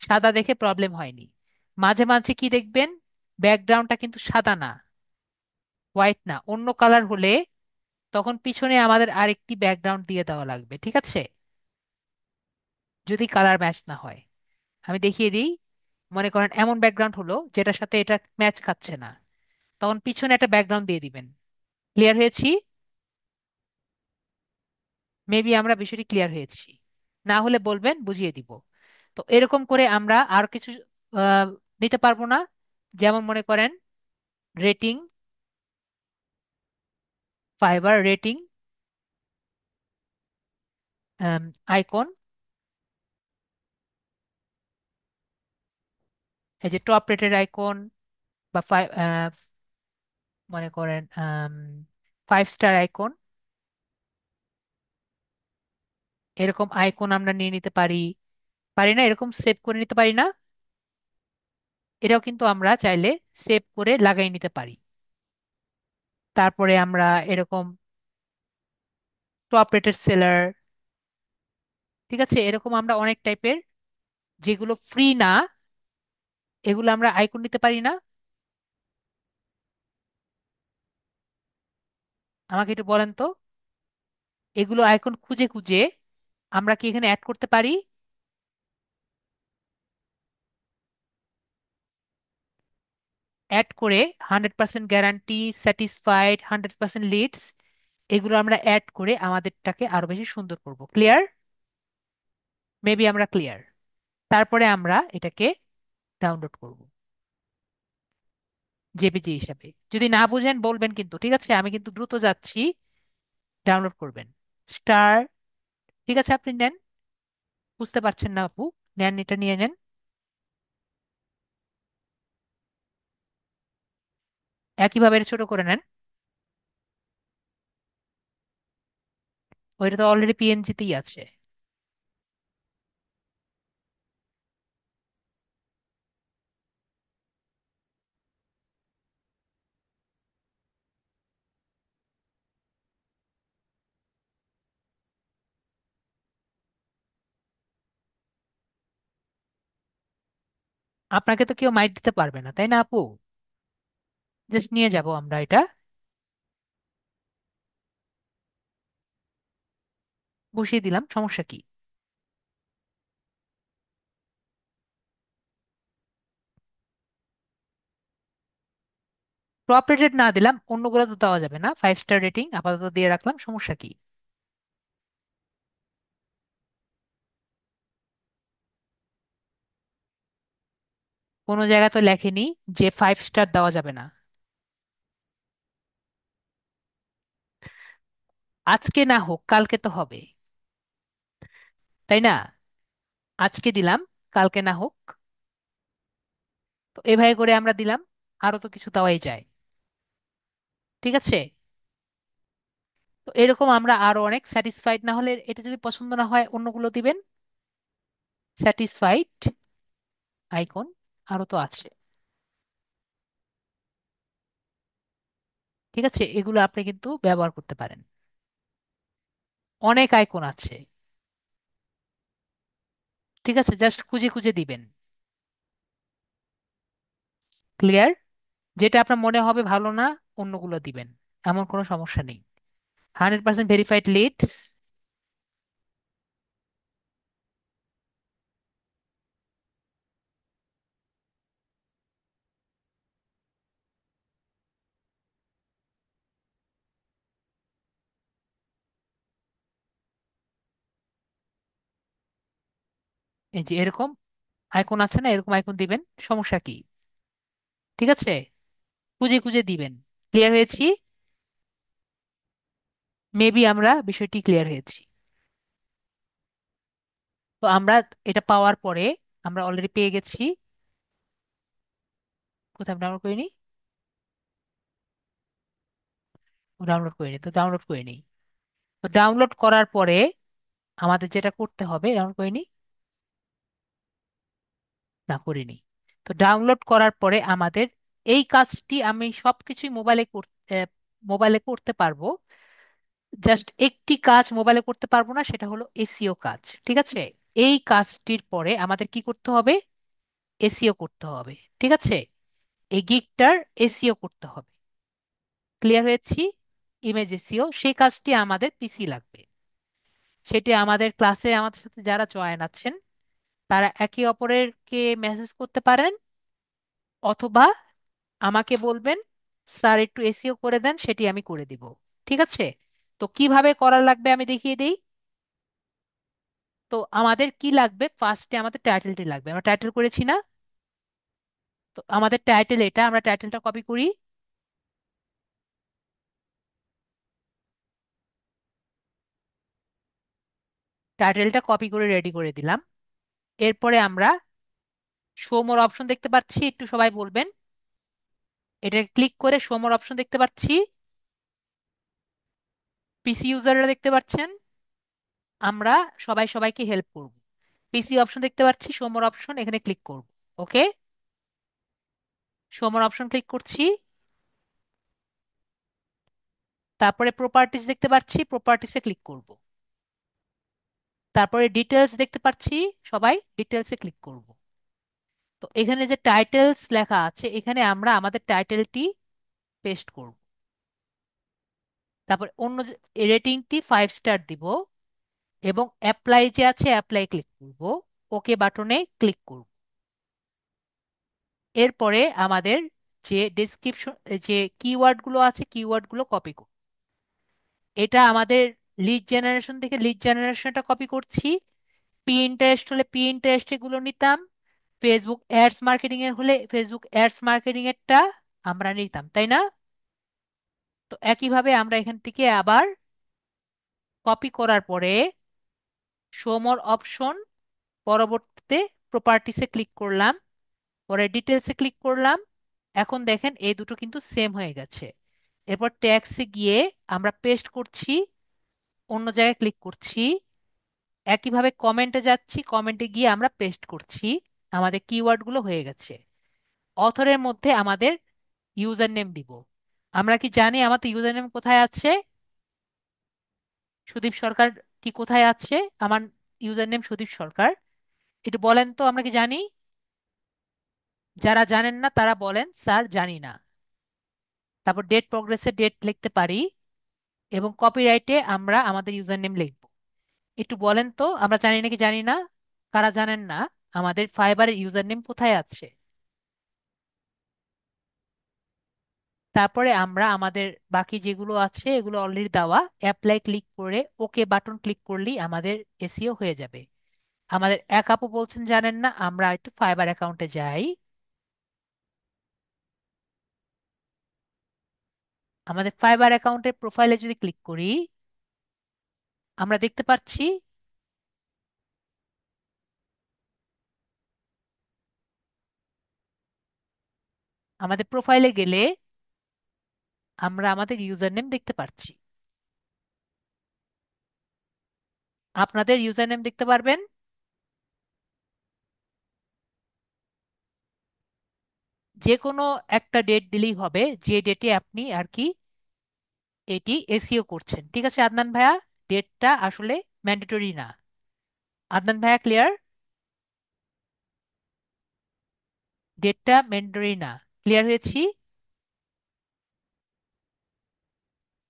সাদা দেখে প্রবলেম হয়নি। মাঝে মাঝে কি দেখবেন, ব্যাকগ্রাউন্ডটা কিন্তু সাদা না, হোয়াইট না, অন্য কালার হলে তখন পিছনে আমাদের আরেকটি ব্যাকগ্রাউন্ড দিয়ে দেওয়া লাগবে, ঠিক আছে? যদি কালার ম্যাচ না হয়, আমি দেখিয়ে দিই। মনে করেন এমন ব্যাকগ্রাউন্ড হলো যেটার সাথে এটা ম্যাচ খাচ্ছে না, তখন পিছনে একটা ব্যাকগ্রাউন্ড দিয়ে দিবেন। ক্লিয়ার হয়েছি? মেবি আমরা বিষয়টি ক্লিয়ার হয়েছি। না হলে বলবেন, বুঝিয়ে দিব। তো এরকম করে আমরা আর কিছু আহ, নিতে পারবো না? যেমন মনে করেন রেটিং, ফাইবার রেটিং, আইকন, এই যে টপ রেটেড আইকন, বা মনে করেন 5 স্টার আইকন, এরকম আইকন আমরা নিয়ে নিতে পারি। পারি না এরকম সেভ করে নিতে পারি না? এটাও কিন্তু আমরা চাইলে সেভ করে লাগাই নিতে পারি। তারপরে আমরা এরকম টপ রেটেড সেলার, ঠিক আছে, এরকম আমরা অনেক টাইপের, যেগুলো ফ্রি না, এগুলো আমরা আইকন নিতে পারি না? আমাকে একটু বলেন তো, এগুলো আইকন খুঁজে খুঁজে আমরা কি এখানে অ্যাড করতে পারি? অ্যাড করে 100% গ্যারান্টি, স্যাটিসফাইড, 100% লিডস, এগুলো আমরা অ্যাড করে আমাদেরটাকে আরো বেশি সুন্দর করব। ক্লিয়ার? মেবি আমরা ক্লিয়ার। তারপরে আমরা এটাকে ডাউনলোড করব জেপিজি হিসাবে। যদি না বুঝেন বলবেন কিন্তু, ঠিক আছে? আমি কিন্তু দ্রুত যাচ্ছি। ডাউনলোড করবেন স্টার, ঠিক আছে, আপনি নেন। বুঝতে পারছেন না আপু? নেন, এটা নিয়ে নেন। একইভাবে এটা ছোট করে নেন। ওইটা তো অলরেডি পিএনজিতেই আছে। আপনাকে তো কেউ মাইট দিতে পারবে না, তাই না আপু? জাস্ট নিয়ে যাব আমরা এটা, বসিয়ে দিলাম, সমস্যা কি? টপ রেটেড না দিলাম, অন্যগুলো তো দেওয়া যাবে না। 5 স্টার রেটিং আপাতত দিয়ে রাখলাম, সমস্যা কি? কোনো জায়গা তো লেখেনি যে 5 স্টার দেওয়া যাবে না। আজকে না হোক কালকে তো হবে, তাই না? আজকে দিলাম, কালকে না হোক। তো এভাবে করে আমরা দিলাম, আরো তো কিছু দেওয়াই যায়, ঠিক আছে? তো এরকম আমরা আরো অনেক, স্যাটিসফাইড না হলে, এটা যদি পছন্দ না হয় অন্যগুলো দিবেন। স্যাটিসফাইড আইকন আরো তো আছে, ঠিক আছে, এগুলো আপনি কিন্তু ব্যবহার করতে পারেন। অনেক আইকন আছে, ঠিক আছে, জাস্ট খুঁজে খুঁজে দিবেন। ক্লিয়ার? যেটা আপনার মনে হবে ভালো না, অন্যগুলো দিবেন, এমন কোনো সমস্যা নেই। 100% ভেরিফাইড লিডস, এই যে এরকম আইকন আছে না, এরকম আইকন দিবেন, সমস্যা কি? ঠিক আছে, খুঁজে খুঁজে দিবেন। ক্লিয়ার হয়েছি? মেবি আমরা বিষয়টি ক্লিয়ার হয়েছি। তো আমরা এটা পাওয়ার পরে, আমরা অলরেডি পেয়ে গেছি। কোথায় ডাউনলোড করিনি? ডাউনলোড করিনি, তো ডাউনলোড করে নিই। তো ডাউনলোড করার পরে আমাদের যেটা করতে হবে, ডাউনলোড করিনি, না করিনি। তো ডাউনলোড করার পরে আমাদের এই কাজটি আমি সবকিছুই মোবাইলে করতে পারবো। জাস্ট একটি কাজ মোবাইলে করতে পারবো না, সেটা হলো এসিও কাজ, ঠিক আছে? এই কাজটির পরে আমাদের কি করতে হবে? এসিও করতে হবে, ঠিক আছে? এই গিগটার এসিও করতে হবে। ক্লিয়ার হয়েছি? ইমেজ এসিও, সেই কাজটি আমাদের পিসি লাগবে। সেটি আমাদের ক্লাসে আমাদের সাথে যারা জয়েন আছেন তারা একে অপরেরকে মেসেজ করতে পারেন, অথবা আমাকে বলবেন স্যার একটু এসিও করে দেন, সেটি আমি করে দিব। ঠিক আছে? তো কিভাবে করা লাগবে আমি দেখিয়ে দিই। তো আমাদের কি লাগবে, ফার্স্টে আমাদের টাইটেলটি লাগবে। আমরা টাইটেল করেছি না? তো আমাদের টাইটেল এটা, আমরা টাইটেলটা কপি করি। টাইটেলটা কপি করে রেডি করে দিলাম। এরপরে আমরা শো মোর অপশন দেখতে পাচ্ছি, একটু সবাই বলবেন। এটা ক্লিক করে শো মোর অপশন দেখতে পাচ্ছি, পিসি ইউজাররা দেখতে পাচ্ছেন। আমরা সবাই সবাইকে হেল্প করব। পিসি অপশন দেখতে পাচ্ছি, শো মোর অপশন, এখানে ক্লিক করব। ওকে, শো মোর অপশন ক্লিক করছি। তারপরে প্রপার্টিস দেখতে পাচ্ছি, প্রপার্টিসে ক্লিক করব। তারপরে ডিটেলস দেখতে পাচ্ছি, সবাই ডিটেলসে ক্লিক করব। তো এখানে যে টাইটেলস লেখা আছে, এখানে আমরা আমাদের টাইটেলটি পেস্ট করব। তারপর অন্য রেটিংটি 5 স্টার দিব, এবং অ্যাপ্লাই যে আছে অ্যাপ্লাই ক্লিক করব। ওকে বাটনে ক্লিক করব। এরপরে আমাদের যে ডেসক্রিপশন, যে কিওয়ার্ড গুলো আছে, কিওয়ার্ড গুলো কপি করব। এটা আমাদের লিড জেনারেশন থেকে লিড জেনারেশনটা কপি করছি। পি ইন্টারেস্ট হলে পি ইন্টারেস্ট এগুলো নিতাম। ফেসবুক অ্যাডস মার্কেটিং এর হলে ফেসবুক অ্যাডস মার্কেটিং এরটা আমরা নিতাম, তাই না? তো একইভাবে আমরা এখান থেকে আবার কপি করার পরে শো মোর অপশন, পরবর্তীতে প্রপার্টিসে ক্লিক করলাম, পরে ডিটেলসে ক্লিক করলাম। এখন দেখেন এই দুটো কিন্তু সেম হয়ে গেছে। এরপর ট্যাক্সে গিয়ে আমরা পেস্ট করছি, অন্য জায়গায় ক্লিক করছি। একইভাবে কমেন্টে যাচ্ছি, কমেন্টে গিয়ে আমরা পেস্ট করছি। আমাদের কিওয়ার্ড গুলো হয়ে গেছে। অথরের মধ্যে আমাদের ইউজার নেম দিব। আমরা কি জানি আমাদের ইউজার নেম কোথায় আছে? সুদীপ সরকার কি কোথায় আছে? আমার ইউজার নেম সুদীপ সরকার। একটু বলেন তো, আমরা কি জানি? যারা জানেন না তারা বলেন স্যার জানি না। তারপর ডেট প্রগ্রেসে ডেট লিখতে পারি, এবং কপিরাইটে আমরা আমাদের ইউজার নেম লিখবো। একটু বলেন তো, আমরা জানি নাকি জানি না? কারা জানেন না আমাদের ফাইবারের ইউজার নেম কোথায় আছে? তারপরে আমরা আমাদের বাকি যেগুলো আছে এগুলো অলরেডি দেওয়া, অ্যাপ্লাই ক্লিক করে ওকে বাটন ক্লিক করলেই আমাদের এসিও হয়ে যাবে। আমাদের এক আপু বলছেন জানেন না, আমরা একটু ফাইবার অ্যাকাউন্টে যাই। আমাদের ফাইবার অ্যাকাউন্টের প্রোফাইলে যদি ক্লিক করি, আমরা দেখতে পাচ্ছি আমাদের প্রোফাইলে গেলে আমরা আমাদের ইউজার নেম দেখতে পাচ্ছি। আপনাদের ইউজার নেম দেখতে পারবেন। যে কোনো একটা ডেট দিলেই হবে, যে ডেটে আপনি আর কি এটি এসইও করছেন। ঠিক আছে আদনান ভাইয়া? ডেটটা আসলে ম্যান্ডেটরি না। আদনান ভাইয়া ক্লিয়ার? ডেটটা ম্যান্ডেটরি না। ক্লিয়ার হয়েছি?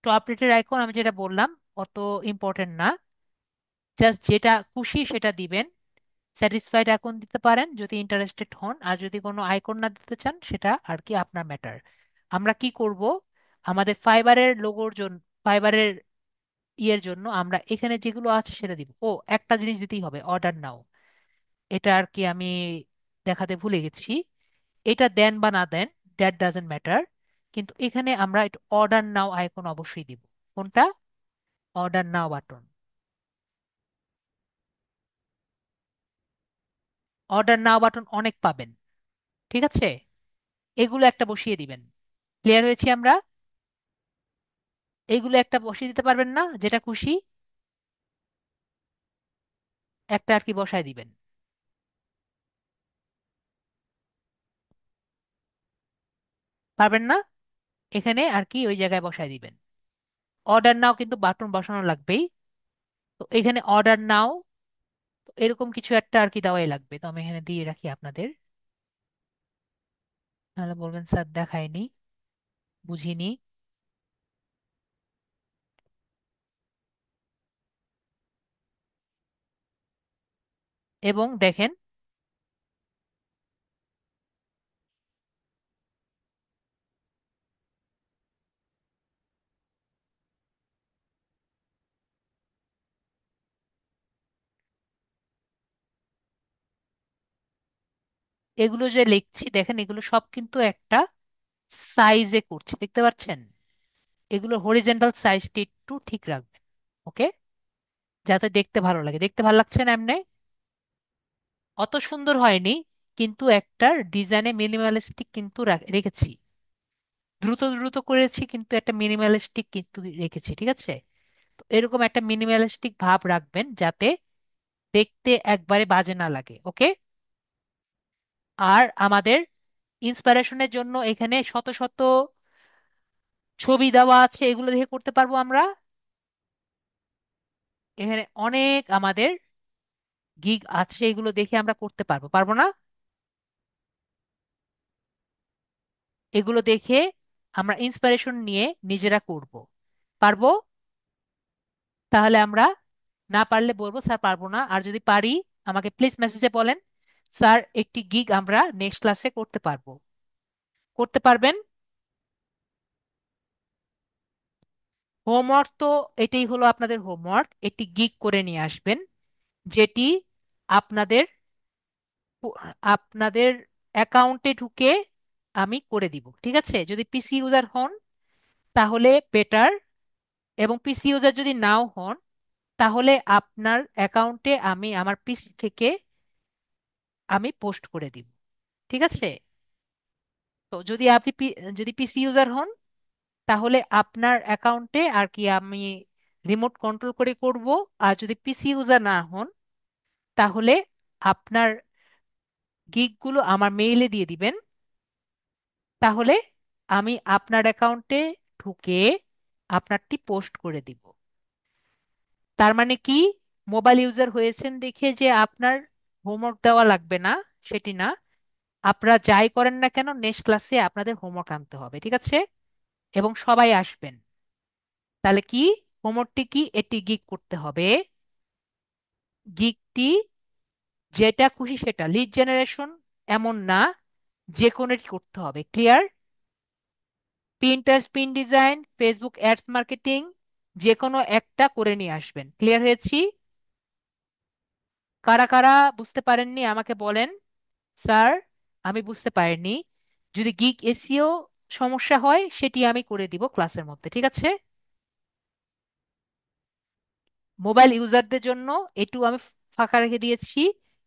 টপ রেটের আইকন আমি যেটা বললাম অত ইম্পর্টেন্ট না, জাস্ট যেটা খুশি সেটা দিবেন। স্যাটিসফাইড আইকন দিতে পারেন যদি ইন্টারেস্টেড হন, আর যদি কোনো আইকন না দিতে চান সেটা আর কি আপনার ম্যাটার। আমরা কি করব, আমাদের ফাইবারের লোগোর জন্য, ফাইবারের ইয়ের জন্য আমরা এখানে যেগুলো আছে সেটা দিব। ও, একটা জিনিস দিতেই হবে, অর্ডার নাও। এটা আর কি আমি দেখাতে ভুলে গেছি। এটা দেন বা না দেন, দ্যাট ডাজেন্ট ম্যাটার। কিন্তু এখানে আমরা একটু অর্ডার নাও আইকন অবশ্যই দিব। কোনটা? অর্ডার নাও বাটন। অর্ডার নাও বাটন অনেক পাবেন। ঠিক আছে, এগুলো একটা বসিয়ে দিবেন। ক্লিয়ার হয়েছি আমরা? এইগুলো একটা বসিয়ে দিতে পারবেন না? যেটা খুশি একটা আর কি বসায় দিবেন। পারবেন না? এখানে আর কি ওই জায়গায় বসায় দিবেন। অর্ডার নাও কিন্তু বাটন বসানো লাগবেই। তো এখানে অর্ডার নাও, এরকম কিছু একটা আর কি দেওয়াই লাগবে। তো আমি এখানে দিয়ে রাখি আপনাদের, নাহলে বলবেন স্যার দেখায়নি, বুঝিনি। এবং দেখেন এগুলো যে লিখছি দেখেন, এগুলো সব কিন্তু একটা সাইজে করছি, দেখতে পাচ্ছেন? এগুলো হরিজেন্টাল সাইজটি একটু ঠিক রাখবেন, ওকে? যাতে দেখতে ভালো লাগে। দেখতে ভালো লাগছে না এমনি? অত সুন্দর হয়নি, কিন্তু একটা ডিজাইনে মিনিমালিস্টিক কিন্তু রেখেছি। দ্রুত দ্রুত করেছি কিন্তু একটা মিনিমালিস্টিক কিন্তু রেখেছি, ঠিক আছে? তো এরকম একটা মিনিমালিস্টিক ভাব রাখবেন যাতে দেখতে একবারে বাজে না লাগে, ওকে? আর আমাদের ইন্সপিরেশনের জন্য এখানে শত শত ছবি দেওয়া আছে, এগুলো দেখে করতে পারবো আমরা। এখানে অনেক আমাদের গিগ আছে, এগুলো দেখে আমরা করতে পারবো, পারবো না? এগুলো দেখে আমরা ইন্সপিরেশন নিয়ে নিজেরা করব, পারবো? তাহলে আমরা, না পারলে বলবো স্যার পারবো না, আর যদি পারি আমাকে প্লিজ মেসেজে বলেন স্যার একটি গিগ আমরা নেক্সট ক্লাসে করতে পারবো। করতে পারবেন? হোমওয়ার্ক তো এটাই হলো আপনাদের হোমওয়ার্ক, একটি গিগ করে নিয়ে আসবেন, যেটি আপনাদের আপনাদের অ্যাকাউন্টে ঢুকে আমি করে দিব, ঠিক আছে? যদি পিসি ইউজার হন তাহলে বেটার, এবং পিসি ইউজার যদি নাও হন তাহলে আপনার অ্যাকাউন্টে আমি আমার পিসি থেকে আমি পোস্ট করে দিব, ঠিক আছে? তো যদি আপনি যদি পিসি ইউজার হন তাহলে আপনার অ্যাকাউন্টে আর কি আমি রিমোট কন্ট্রোল করে করব। আর যদি পিসি ইউজার না হন তাহলে আপনার গিগগুলো আমার মেইলে দিয়ে দিবেন, তাহলে আমি আপনার অ্যাকাউন্টে ঢুকে আপনারটি পোস্ট করে দিব। তার মানে কি, মোবাইল ইউজার হয়েছেন দেখে যে আপনার হোমওয়ার্ক দেওয়া লাগবে না সেটি না। আপনারা যাই করেন না কেন নেক্সট ক্লাসে আপনাদের হোমওয়ার্ক আনতে হবে, ঠিক আছে? এবং সবাই আসবেন। তাহলে কি, হোমওয়ার্কটি কি, এটি গিগ করতে হবে। গিগটি যেটা খুশি সেটা, লিড জেনারেশন এমন না, যে কোনোটি করতে হবে, clear? Pinterest pin design, Facebook ads marketing, যে কোনো একটা করে নিয়ে আসবেন। ক্লিয়ার হয়েছি? কারা কারা বুঝতে পারেননি আমাকে বলেন, স্যার আমি বুঝতে পারিনি। যদি গিগ এসিও সমস্যা হয় সেটি আমি করে দিব ক্লাসের মধ্যে, ঠিক আছে? মোবাইল ইউজারদের জন্য একটু আমি ফাঁকা রেখে দিয়েছি,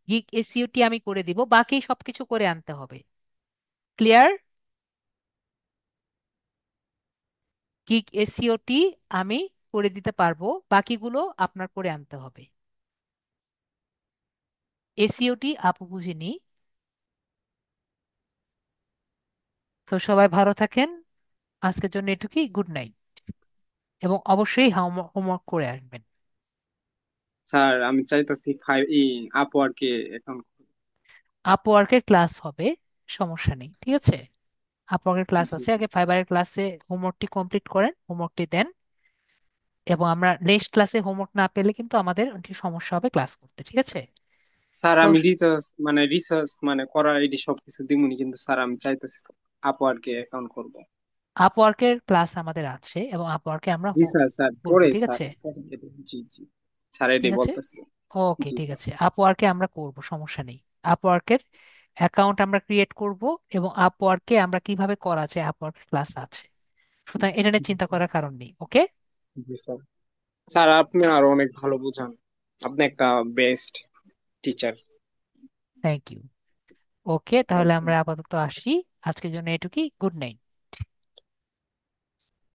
গিগ এসইওটি আমি করে দিব, বাকি সবকিছু করে আনতে হবে। ক্লিয়ার? গিগ এসইওটি আমি করে দিতে পারবো, বাকিগুলো আপনার করে আনতে হবে। এসইওটি আপু বুঝিনি। তো সবাই ভালো থাকেন, আজকের জন্য এটুকুই, গুড নাইট। এবং অবশ্যই হোমওয়ার্ক করে আসবেন। স্যার আমি চাইতাছি আপওয়ার্কে এখন। আপওয়ার্কের ক্লাস হবে, সমস্যা নেই, ঠিক আছে? আপওয়ার্কের ক্লাস জি আছে, স্যার। আগে ফাইবারের ক্লাসে হোমওয়ার্কটি কমপ্লিট করেন, হোমওয়ার্কটি দেন। এবং আমরা নেক্সট ক্লাসে হোমওয়ার্ক না পেলে কিন্তু আমাদের একটু সমস্যা হবে ক্লাস করতে, ঠিক আছে? স্যার তো আমি রিসার্চ করার এটি সবকিছু দিমুনি, কিন্তু স্যার আমি চাইতাছি আপওয়ার্কে অ্যাকাউন্ট করব। আপওয়ার্কের ক্লাস আমাদের আছে এবং আপওয়ার্কে আমরা জি স্যার, স্যার করবো, পরে ঠিক স্যার আছে? পরে জি জি স্যার ঠিক এটাই আছে, বলতেছি। ওকে, জি ঠিক স্যার। আছে, আপওয়ার্কে আমরা করব, সমস্যা নেই। আপওয়ার্কের অ্যাকাউন্ট আমরা ক্রিয়েট করব, এবং আপওয়ার্কে আমরা কিভাবে করা যায় আপওয়ার্ক ক্লাস আছে, সুতরাং এটা নিয়ে জি চিন্তা স্যার। করার কারণ নেই, ওকে? জি স্যার। স্যার আপনি আরো অনেক ভালো বুঝান, আপনি একটা best teacher. Thank you. Okay, তাহলে ওকে। আমরা আপাতত আসি, আজকের জন্য এটুকুই, গুড নাইট।